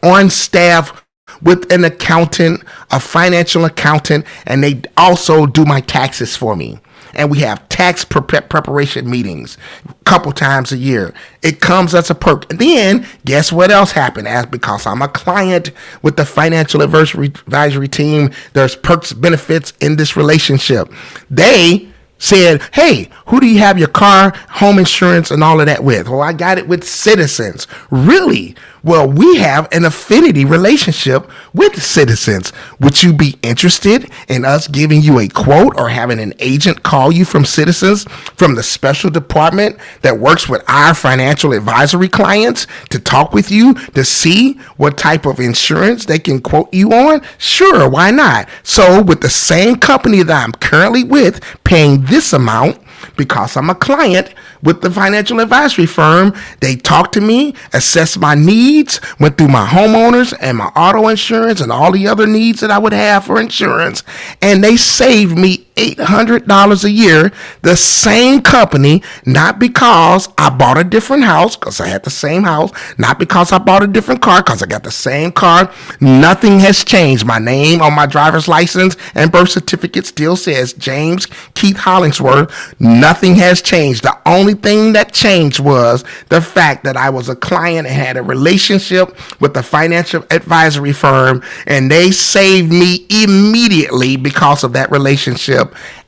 on staff with an accountant, a financial accountant, and they also do my taxes for me. And we have tax preparation meetings a couple times a year. It comes as a perk. And then guess what else happened? Because I'm a client with the financial advisory team, there's perks, benefits in this relationship. They said, hey, who do you have your car? home insurance and all of that with? Well, I got it with Citizens. Really? Well, we have an affinity relationship with Citizens. Would you be interested in us giving you a quote or having an agent call you from Citizens, from the special department that works with our financial advisory clients, to talk with you to see what type of insurance they can quote you on? Sure, why not? So with the same company that I'm currently with, paying this amount, because I'm a client with the financial advisory firm, they talked to me, assessed my needs, went through my homeowners and my auto insurance and all the other needs that I would have for insurance, and they saved me $800 a year. The same company, not because I bought a different house, because I had the same house, not because I bought a different car, because I got the same car. Nothing has changed. My name on my driver's license and birth certificate still says James Keith Hollingsworth. Nothing has changed. The only thing that changed was the fact that I was a client and had a relationship with the financial advisory firm, and they saved me immediately because of that relationship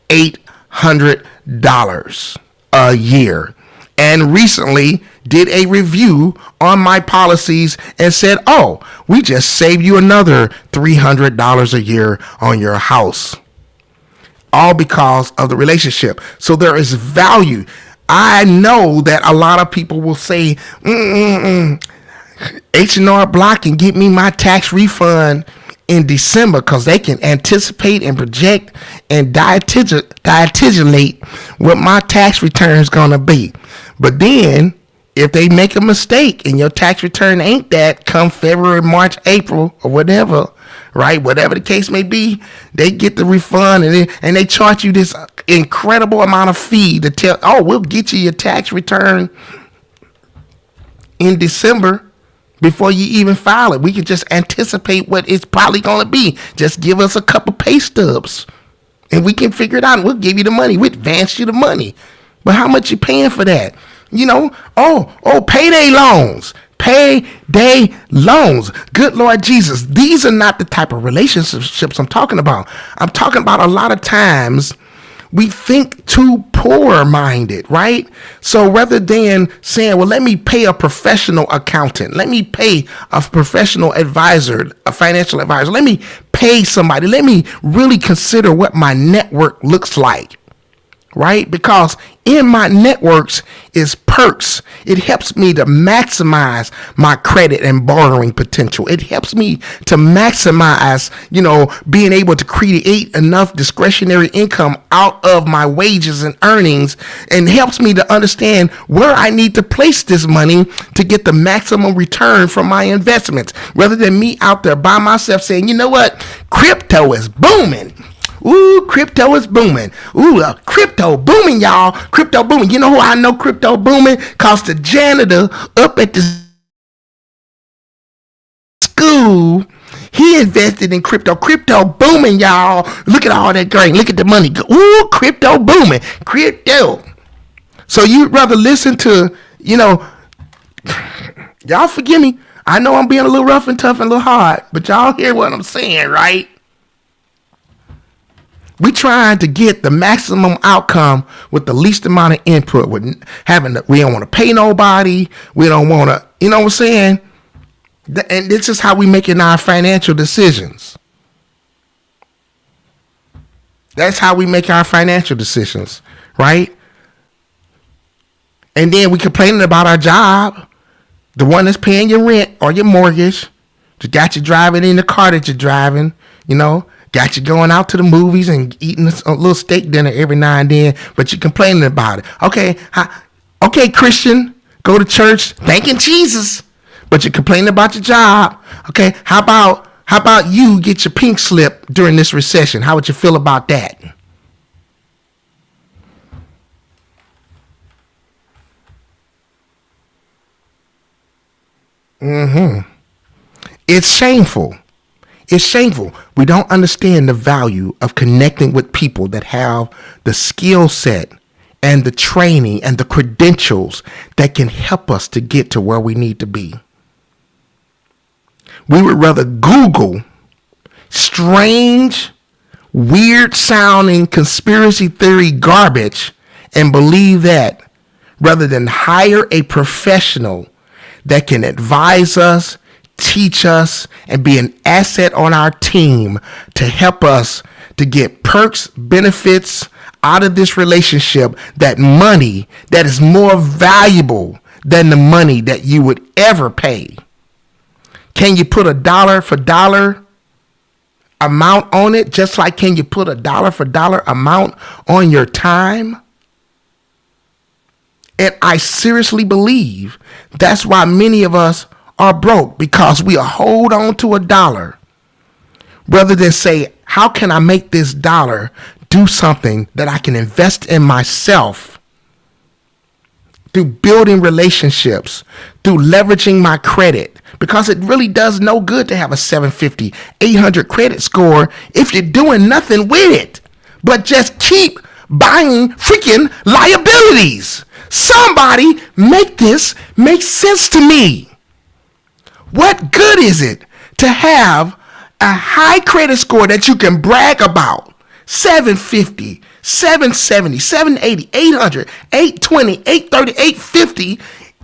$800 a year. And recently did a review on my policies and said, oh, we just saved you another $300 a year on your house. All because of the relationship. So there is value. I know that a lot of people will say, H&R Block can get me my tax refund in December because they can anticipate and project and diatigulate what my tax return is going to be. But then if they make a mistake and your tax return ain't that come February, March, April, or whatever, right? Whatever the case may be, they get the refund and they charge you this incredible amount of fee to tell, oh, we'll get you your tax return in December before you even file it. We can just anticipate what it's probably going to be. Just give us a couple pay stubs and we can figure it out. And we'll give you the money. We'll advance you the money. But how much you paying for that? You know, payday loans. Payday loans. Good Lord Jesus. These are not the type of relationships I'm talking about. I'm talking about a lot of times we think too poor minded, right? So rather than saying, well, let me pay a professional accountant, let me pay a professional advisor, a financial advisor, let me pay somebody, let me really consider what my network looks like. Right? Because in my networks is perks. It helps me to maximize my credit and borrowing potential. It helps me to maximize, being able to create enough discretionary income out of my wages and earnings, and helps me to understand where I need to place this money to get the maximum return from my investments, rather than me out there by myself saying, you know what? Crypto is booming. Ooh, crypto is booming. Ooh, crypto booming, y'all. Crypto booming. You know who I know crypto booming? Cause the janitor up at the school, he invested in crypto. Crypto booming, y'all. Look at all that grain. Look at the money. Ooh, crypto booming. Crypto. So you'd rather listen to, y'all forgive me. I know I'm being a little rough and tough and a little hard, but y'all hear what I'm saying, right? We trying to get the maximum outcome with the least amount of input. We don't want to pay nobody. We don't want to, you know what I'm saying? And this is how we making our financial decisions. That's how we make our financial decisions, right? And then we complaining about our job, the one that's paying your rent or your mortgage, that got you driving in the car that you're driving, got you going out to the movies and eating a little steak dinner every now and then, but you're complaining about it. Okay, Christian, go to church, thanking Jesus, but you're complaining about your job. Okay, how about you get your pink slip during this recession? How would you feel about that? It's shameful. It's shameful. We don't understand the value of connecting with people that have the skill set and the training and the credentials that can help us to get to where we need to be. We would rather Google strange, weird sounding conspiracy theory garbage and believe that rather than hire a professional that can advise us, teach us, and be an asset on our team to help us to get perks, benefits out of this relationship, that money that is more valuable than the money that you would ever pay. Can you put a dollar for dollar amount on it, just like can you put a dollar for dollar amount on your time? And I seriously believe that's why many of us are broke, because we hold on to a dollar rather than say, how can I make this dollar do something that I can invest in myself through building relationships, through leveraging my credit, because it really does no good to have a 750, 800 credit score if you're doing nothing with it, but just keep buying freaking liabilities. Somebody make this make sense to me. What good is it to have a high credit score that you can brag about? 750, 770, 780, 800, 820, 830, 850,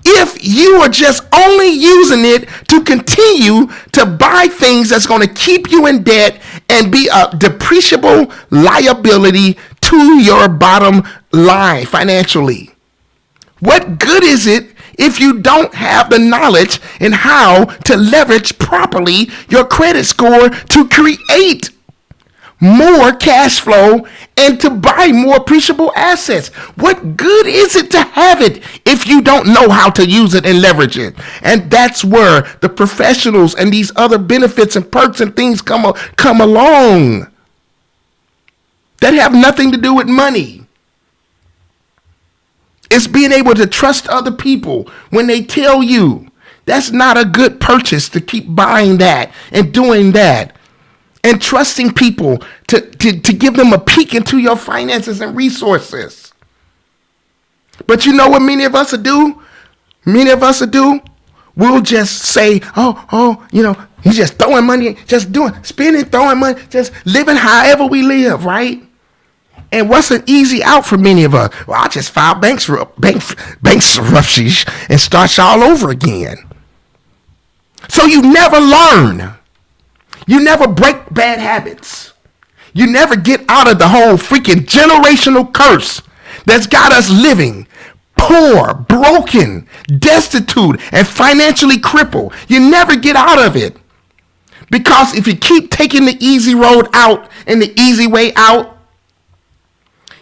if you are just only using it to continue to buy things that's going to keep you in debt and be a depreciable liability to your bottom line financially. What good is it if you don't have the knowledge in how to leverage properly your credit score to create more cash flow and to buy more appreciable assets? What good is it to have it if you don't know how to use it and leverage it? And that's where the professionals and these other benefits and perks and things come along that have nothing to do with money. It's being able to trust other people when they tell you that's not a good purchase to keep buying that and doing that, and trusting people to give them a peek into your finances and resources. But you know what many of us will do? We'll just say, he's just throwing money, spending, throwing money, just living however we live, right? And what's an easy out for many of us? Well, I'll just file bankruptcy and start all over again. So you never learn. You never break bad habits. You never get out of the whole freaking generational curse that's got us living poor, broken, destitute, and financially crippled. You never get out of it. Because if you keep taking the easy road out and the easy way out,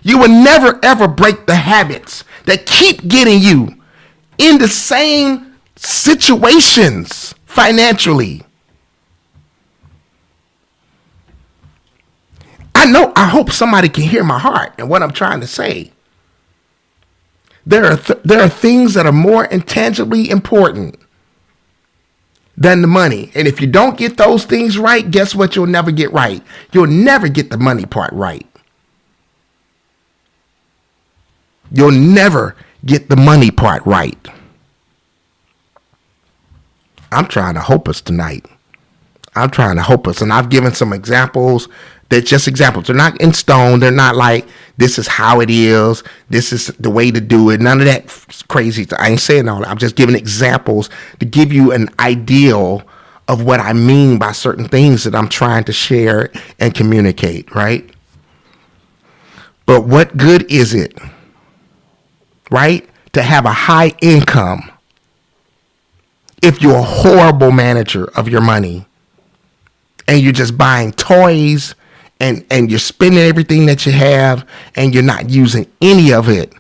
you will never ever break the habits that keep getting you in the same situations financially. I hope somebody can hear my heart and what I'm trying to say. There are things that are more intangibly important than the money. And if you don't get those things right, guess what you'll never get right? You'll never get the money part right. You'll never get the money part right. I'm trying to help us tonight. And I've given some examples. They're just examples. They're not in stone. They're not like, this is how it is. This is the way to do it. None of that crazy stuff. I ain't saying all that. I'm just giving examples to give you an ideal of what I mean by certain things that I'm trying to share and communicate, right? But what good is it, right, to have a high income if you're a horrible manager of your money and you're just buying toys and you're spending everything that you have and you're not using any of it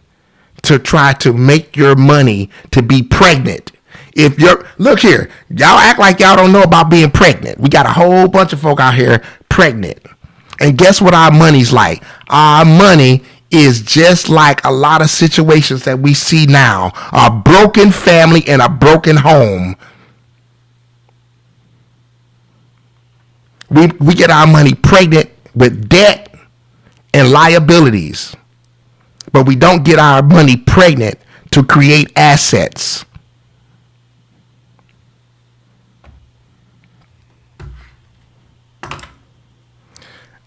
to try to make your money to be pregnant? Look here, y'all act like y'all don't know about being pregnant. We got a whole bunch of folk out here pregnant. And guess what our money's like? Our money is just like a lot of situations that we see now. A broken family and a broken home. We get our money pregnant with debt and liabilities, but we don't get our money pregnant to create assets.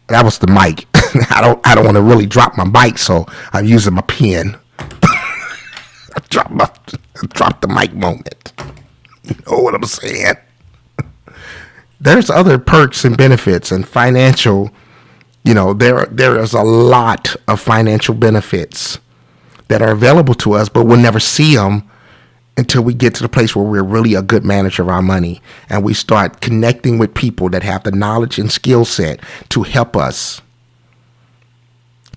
That was the mic. I don't want to really drop my mic, so I'm using my pen. Drop the mic moment. You know what I'm saying? There's other perks and benefits and financial, there is a lot of financial benefits that are available to us, but we'll never see them until we get to the place where we're really a good manager of our money and we start connecting with people that have the knowledge and skill set to help us,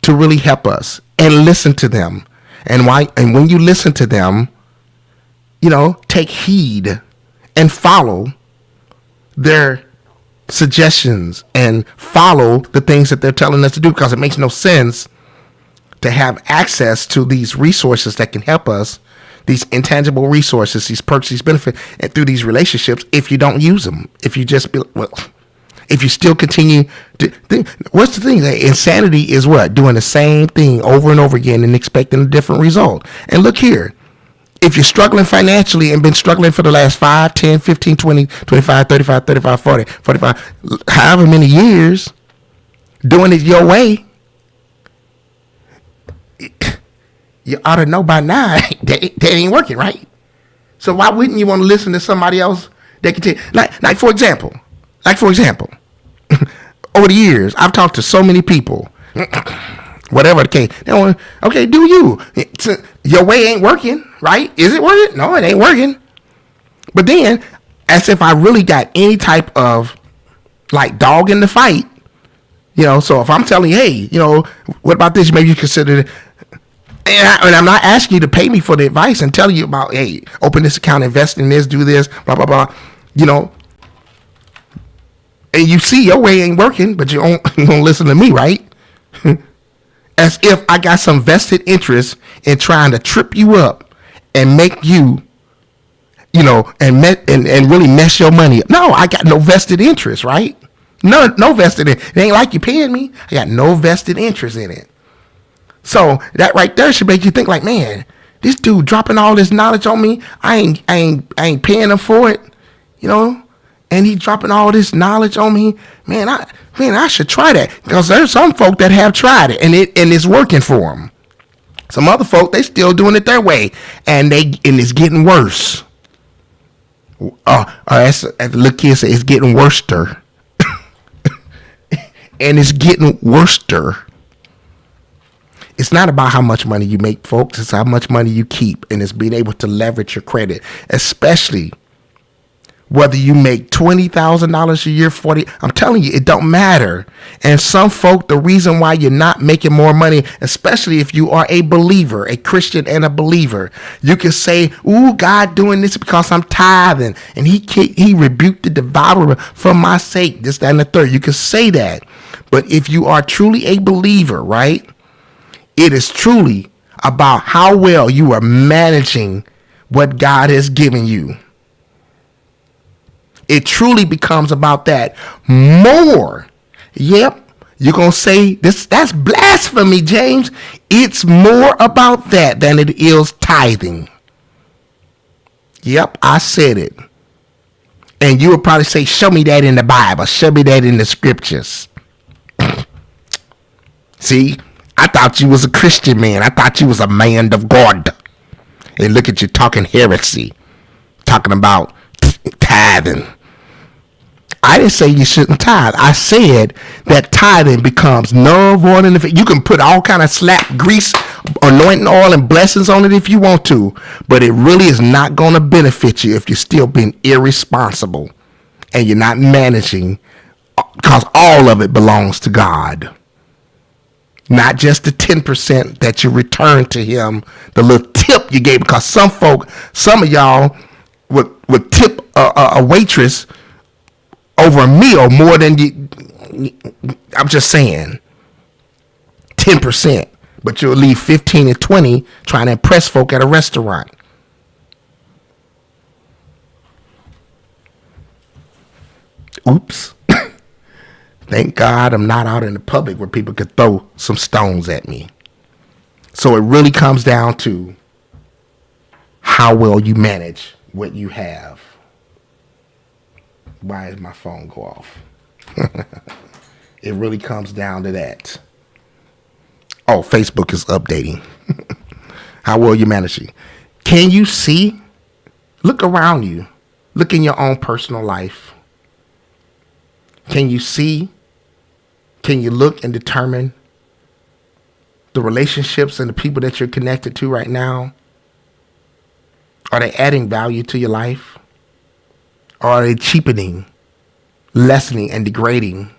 to really help us, and listen to them. And when you listen to them, take heed and follow their suggestions and follow the things that they're telling us to do, because it makes no sense to have access to these resources that can help us, these intangible resources, these perks, these benefits, and through these relationships, if you don't use them, if you just if you still continue to what's the thing? Insanity is what? Doing the same thing over and over again and expecting a different result. And look here. If you're struggling financially and been struggling for the last 5, 10, 15, 20, 25, 35, 35, 40, 45, however many years, doing it your way, you ought to know by now that ain't working, right? So why wouldn't you want to listen to somebody else that can tell, like for example, over the years, I've talked to so many people, whatever the case. Okay, do you? Your way ain't working, right? Is it working? No, it ain't working. But then, as if I really got any type of dog in the fight, so if I'm telling you, hey, what about this? Maybe you consider it. And I'm not asking you to pay me for the advice and telling you about, hey, open this account, invest in this, do this, blah, blah, blah. And you see your way ain't working, but you don't listen to me, right? As if I got some vested interest in trying to trip you up and make you, and really mess your money up. No, I got no vested interest, right? No vested in it. Ain't like you paying me. I got no vested interest in it. So that right there should make you think man, this dude dropping all this knowledge on me. I ain't paying him for it, and he dropping all this knowledge on me. Man, I should try that, because there's some folk that have tried it and it's working for them. Some other folk, they still doing it their way, and it's getting worse. As the little kid said, it's getting worster. And it's getting worster. It's not about how much money you make, folks. It's how much money you keep, and it's being able to leverage your credit, especially whether you make $20,000 a year, 40. I'm telling you, it don't matter. And some folk, the reason why you're not making more money, especially if you are a believer, a Christian and a believer, you can say, "Ooh, God doing this because I'm tithing, and He rebuked the devourer for my sake." This, that, and the third. You can say that, but if you are truly a believer, right? It is truly about how well you are managing what God has given you. It truly becomes about that more. Yep. You're going to say that's blasphemy, James. It's more about that than it is tithing. Yep, I said it. And you would probably say, show me that in the Bible. Show me that in the scriptures. See? I thought you was a Christian man. I thought you was a man of God. And look at you talking heresy. Talking about tithing. I didn't say you shouldn't tithe. I said that tithing becomes null, void, and you can put all kind of slap, grease, anointing oil, and blessings on it if you want to. But it really is not going to benefit you if you're still being irresponsible and you're not managing, because all of it belongs to God. Not just the 10% that you return to him, the little tip you gave, because some of y'all would tip a waitress over a meal more than you. I'm just saying 10%, but you'll leave 15 and 20 trying to impress folk at a restaurant. Oops. Thank God I'm not out in the public where people could throw some stones at me. So it really comes down to how well you manage what you have. Why does my phone go off? It really comes down to that. Oh, Facebook is updating. How well you manage it. Can you see? Look around you. Look in your own personal life. Can you see? Can you look and determine the relationships and the people that you're connected to right now? Are they adding value to your life? Or are they cheapening, lessening, and degrading?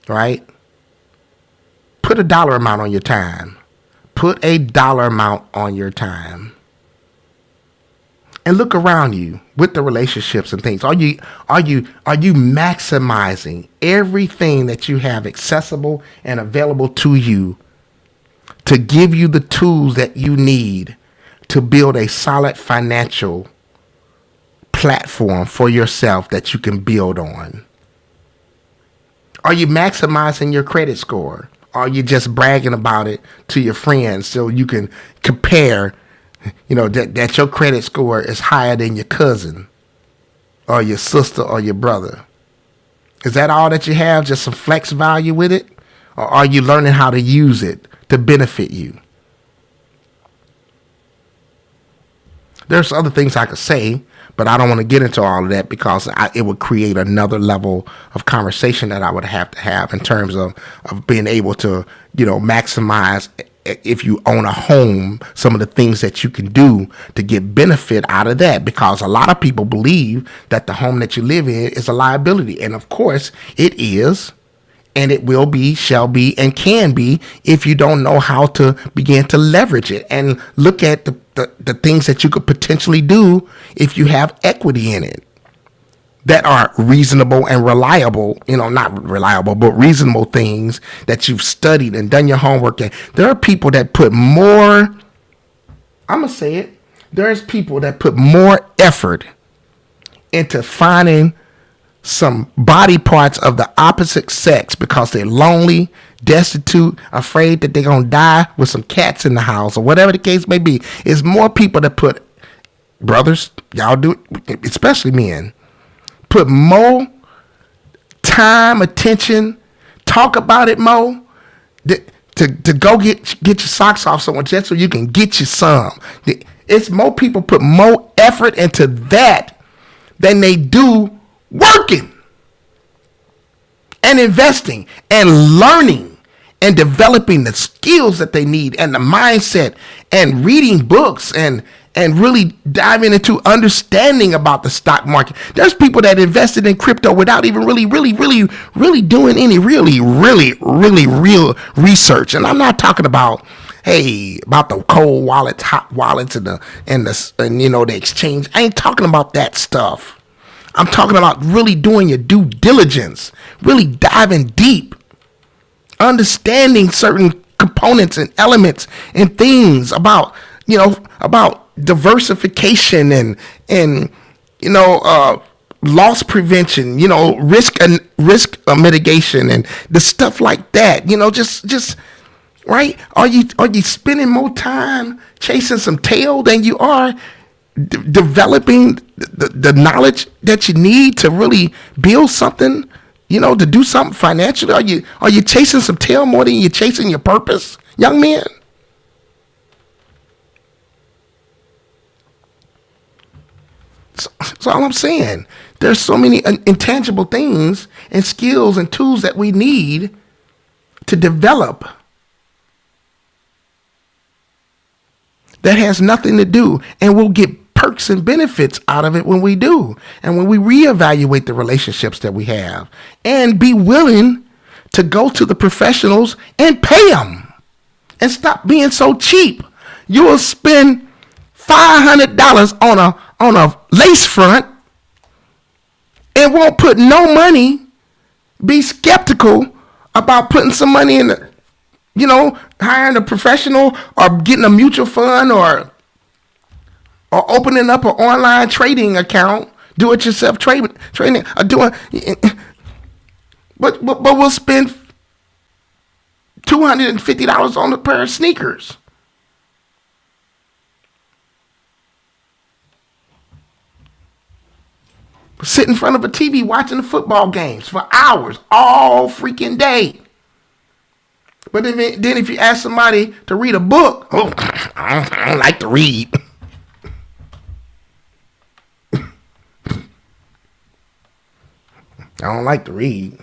Right? Put a dollar amount on your time. Put a dollar amount on your time. And look around you with the relationships and things. Are you maximizing everything that you have accessible and available to you to give you the tools that you need to build a solid financial platform for yourself that you can build on? Are you maximizing your credit score? Are you just bragging about it to your friends so you can compare, that your credit score is higher than your cousin or your sister or your brother? Is that all that you have? Just some flex value with it? Or are you learning how to use it to benefit you? There's other things I could say, but I don't want to get into all of that because it would create another level of conversation that I would have to have in terms of being able to, maximize, if you own a home, some of the things that you can do to get benefit out of that. Because a lot of people believe that the home that you live in is a liability. And of course it is. And it will be, shall be, and can be if you don't know how to begin to leverage it and look at the things that you could potentially do if you have equity in it that are reasonable and reliable, not reliable, but reasonable things that you've studied and done your homework. And there are people that put more, I'm going to say it, there's people that put more effort into finding some body parts of the opposite sex because they're lonely, destitute, afraid that they're going to die with some cats in the house or whatever the case may be. It's more people that put, brothers, y'all do it, especially men, put more time, attention, talk about it more, to go get your socks off someone just so you can get you some. It's more people put more effort into that than they do working and investing and learning and developing the skills that they need and the mindset and reading books and really diving into understanding about the stock market. There's people that invested in crypto without even really doing any really real research. And I'm not talking about about the cold wallets, hot wallets, and the exchange. I ain't talking about that stuff. I'm talking about really doing your due diligence, really diving deep, understanding certain components and elements and things about diversification and loss prevention, risk mitigation and the stuff like that. Just right. Are you spending more time chasing some tail than you are developing the knowledge that you need to really build something, to do something financially? Are you chasing some tail more than you're chasing your purpose, young men? So all I'm saying, there's so many intangible things and skills and tools that we need to develop that has nothing to do, and we'll get perks and benefits out of it when we do, and when we reevaluate the relationships that we have and be willing to go to the professionals and pay them and stop being so cheap. You will spend $500 on a lace front and won't put no money, be skeptical about putting some money in hiring a professional or getting a mutual fund or opening up an online trading account, do it yourself trading, or doing, but we'll spend $250 on a pair of sneakers. Sit in front of a TV watching the football games for hours all freaking day. But then if you ask somebody to read a book, I don't like to read. I don't like to read.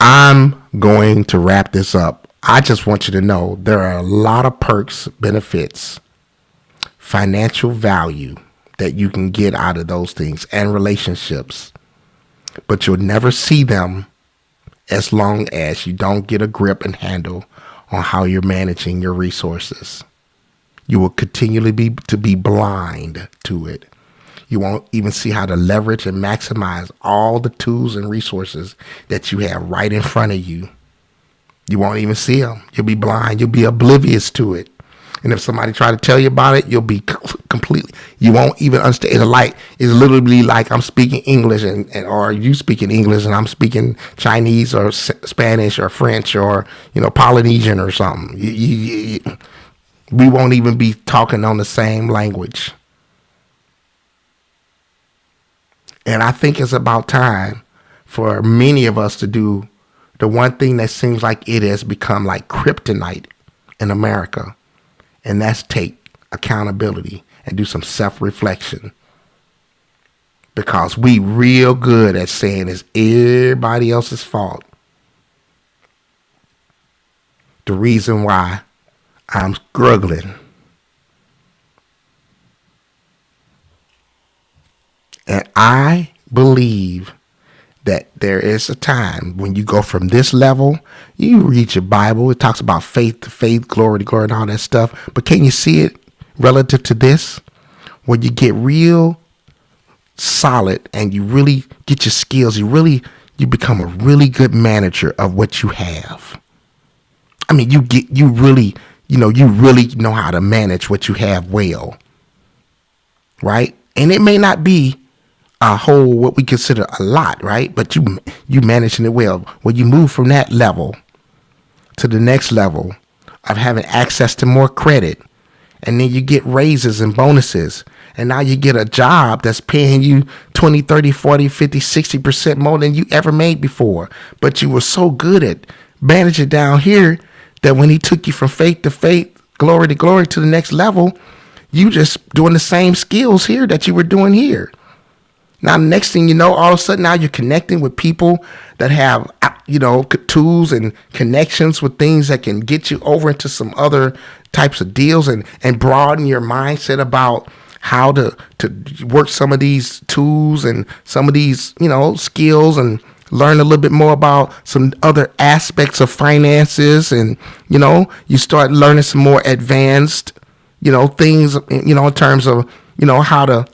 I'm going to wrap this up. I just want you to know there are a lot of perks, benefits, financial value that you can get out of those things and relationships, but you'll never see them as long as you don't get a grip and handle on how you're managing your resources. You will continually be blind to it. You won't even see how to leverage and maximize all the tools and resources that you have right in front of you. You won't even see them. You'll be blind. You'll be oblivious to it. And if somebody try to tell you about it, you'll be completely, you won't even understand. It's literally like I'm speaking English and or you speaking English and I'm speaking Chinese or Spanish or French or, Polynesian or something. We won't even be talking on the same language. And I think it's about time for many of us to do the one thing that seems like it has become like kryptonite in America. And that's take accountability and do some self-reflection. Because we real good at saying it's everybody else's fault. The reason why I'm struggling. And I believe that there is a time when you go from this level, you read your Bible, it talks about faith to faith, glory to glory and all that stuff. But can you see it relative to this? When you get real solid and you really get your skills, you become a really good manager of what you have. I mean, you really know how to manage what you have well. Right? And it may not be a whole, what we consider a lot, right? But you managing it well. When you move from that level to the next level of having access to more credit, and then you get raises and bonuses, and now you get a job that's paying you 20, 30, 40, 50, 60% more than you ever made before. But you were so good at managing down here that when he took you from faith to faith, glory to glory to the next level, you just doing the same skills here that you were doing here. Now, the next thing you know, all of a sudden now you're connecting with people that have, tools and connections with things that can get you over into some other types of deals and broaden your mindset about how to work some of these tools and some of these, skills and learn a little bit more about some other aspects of finances. And, you start learning some more advanced, things, in terms of, how to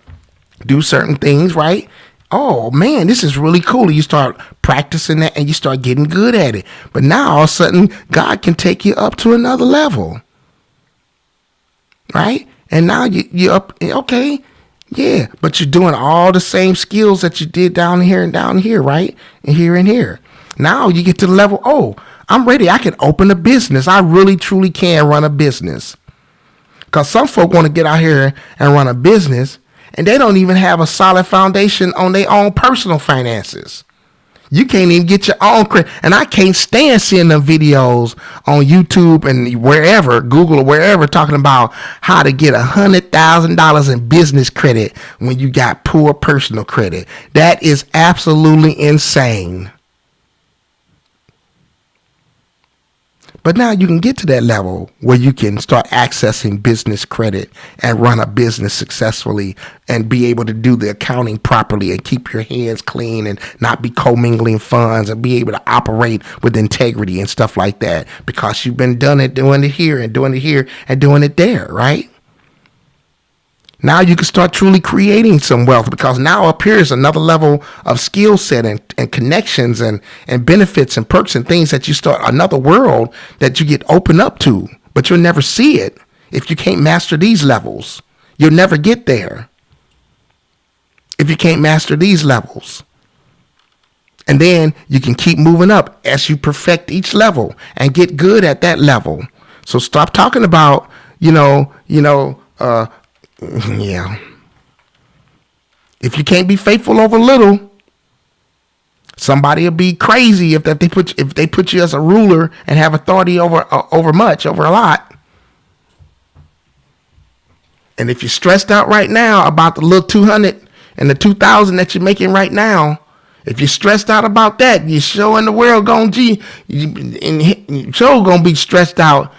do certain things, right? Oh man, this is really cool. You start practicing that and you start getting good at it. But now all of a sudden, God can take you up to another level, right? And now you're up, okay, yeah, but you're doing all the same skills that you did down here, right? And here. Now you get to the level, oh, I'm ready. I can open a business. I really, truly can run a business. Because some folk want to get out here and run a business, and they don't even have a solid foundation on their own personal finances. You can't even get your own credit. And I can't stand seeing them videos on YouTube and wherever, Google or wherever, talking about how to get $100,000 in business credit when you got poor personal credit. That is absolutely insane. But now you can get to that level where you can start accessing business credit and run a business successfully and be able to do the accounting properly and keep your hands clean and not be commingling funds and be able to operate with integrity and stuff like that because you've been doing it here and doing it there, right? Now you can start truly creating some wealth because now appears another level of skill set and connections and benefits and perks and things that you start, another world that you get open up to, but you'll never see it if you can't master these levels. You'll never get there if you can't master these levels. And then you can keep moving up as you perfect each level and get good at that level. So stop talking about, yeah. If you can't be faithful over little, somebody will be crazy if they put you as a ruler and have authority over a lot. And if you're stressed out right now about the little 200, and the 2,000 that you're making right now, if you're stressed out about that, you're showing the world going, show gonna be stressed out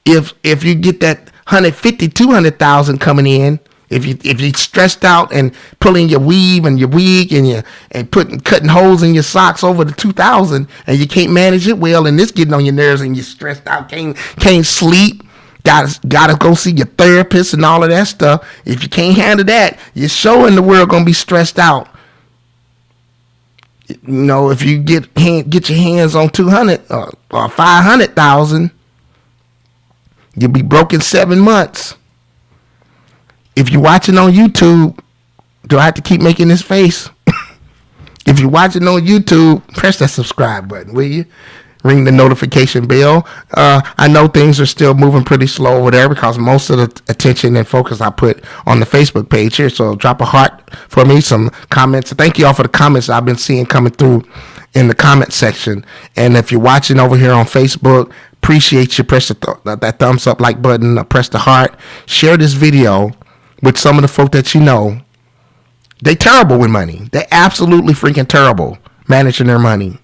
if you get that 150, 200,000 coming in. If you stressed out and pulling your weave and your wig and cutting holes in your socks over the 2,000 and you can't manage it well and it's getting on your nerves and you're stressed out, can't sleep, gotta go see your therapist and all of that stuff. If you can't handle that, you're showing the world gonna be stressed out. You know, if you get your hands on 200 or 500,000, you'll be broke in 7 months. If you're watching on YouTube, do I have to keep making this face? If you're watching on YouTube, press that subscribe button, will you? Ring the notification bell. I know things are still moving pretty slow over there because most of the attention and focus I put on the Facebook page here. So drop a heart for me, some comments. Thank you all for the comments I've been seeing coming through in the comment section. And if you're watching over here on Facebook, appreciate you. Press that thumbs up like button. Press the heart. Share this video with some of the folk that you know. They terrible with money. They're absolutely freaking terrible managing their money.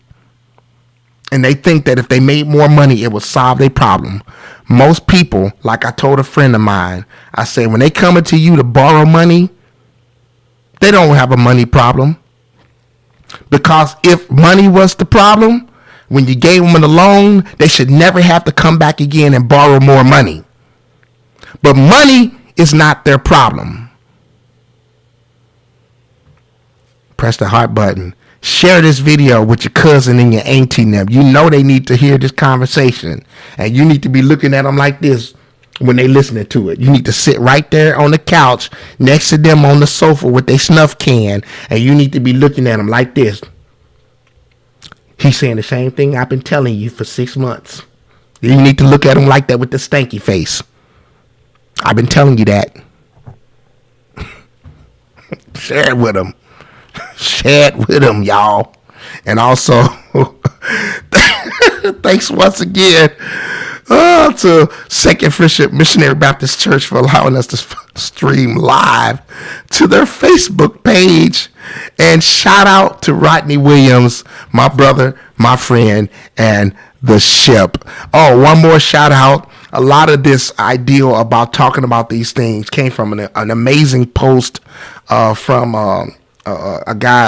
And they think that if they made more money, it would solve their problem. Most people, like I told a friend of mine, I say when they coming to you to borrow money, they don't have a money problem. Because if money was the problem, when you gave them a loan, they should never have to come back again and borrow more money. But money is not their problem. Press the heart button. Share this video with your cousin and your auntie and them. You know they need to hear this conversation. And you need to be looking at them like this when they listening to it. You need to sit right there on the couch next to them on the sofa with their snuff can. And you need to be looking at them like this. He's saying the same thing I've been telling you for 6 months. You need to look at him like that with the stanky face. I've been telling you that. Share it with him. Share it with him, y'all. And also, thanks once again to Second Friendship Missionary Baptist Church for allowing us to stream live to their Facebook page. And shout out to Rodney Williams, my brother, my friend, and the ship. Oh, one more shout out. A lot of this idea about talking about these things came from an amazing post from a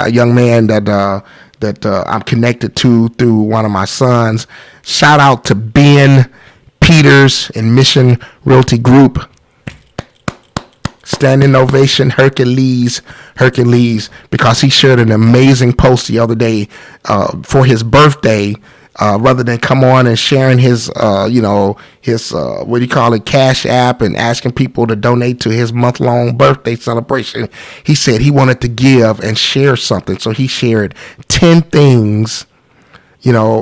young man that I'm connected to through one of my sons. Shout out to Ben Peters and Mission Realty Group. Standing ovation, Hercules, because he shared an amazing post the other day for his birthday. Rather than come on and sharing his what do you call it, Cash App and asking people to donate to his month-long birthday celebration, he said he wanted to give and share something. So he shared 10 things,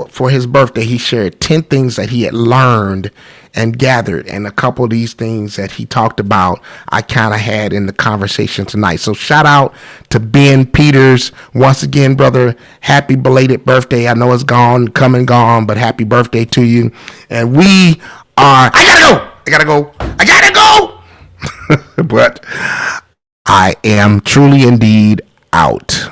for his birthday. He shared 10 things that he had learned and gathered. And a couple of these things that he talked about, I kind of had in the conversation tonight. So shout out to Ben Peters. Once again, brother, happy belated birthday. I know it's come and gone, but happy birthday to you. And we are, I gotta go. But I am truly indeed out.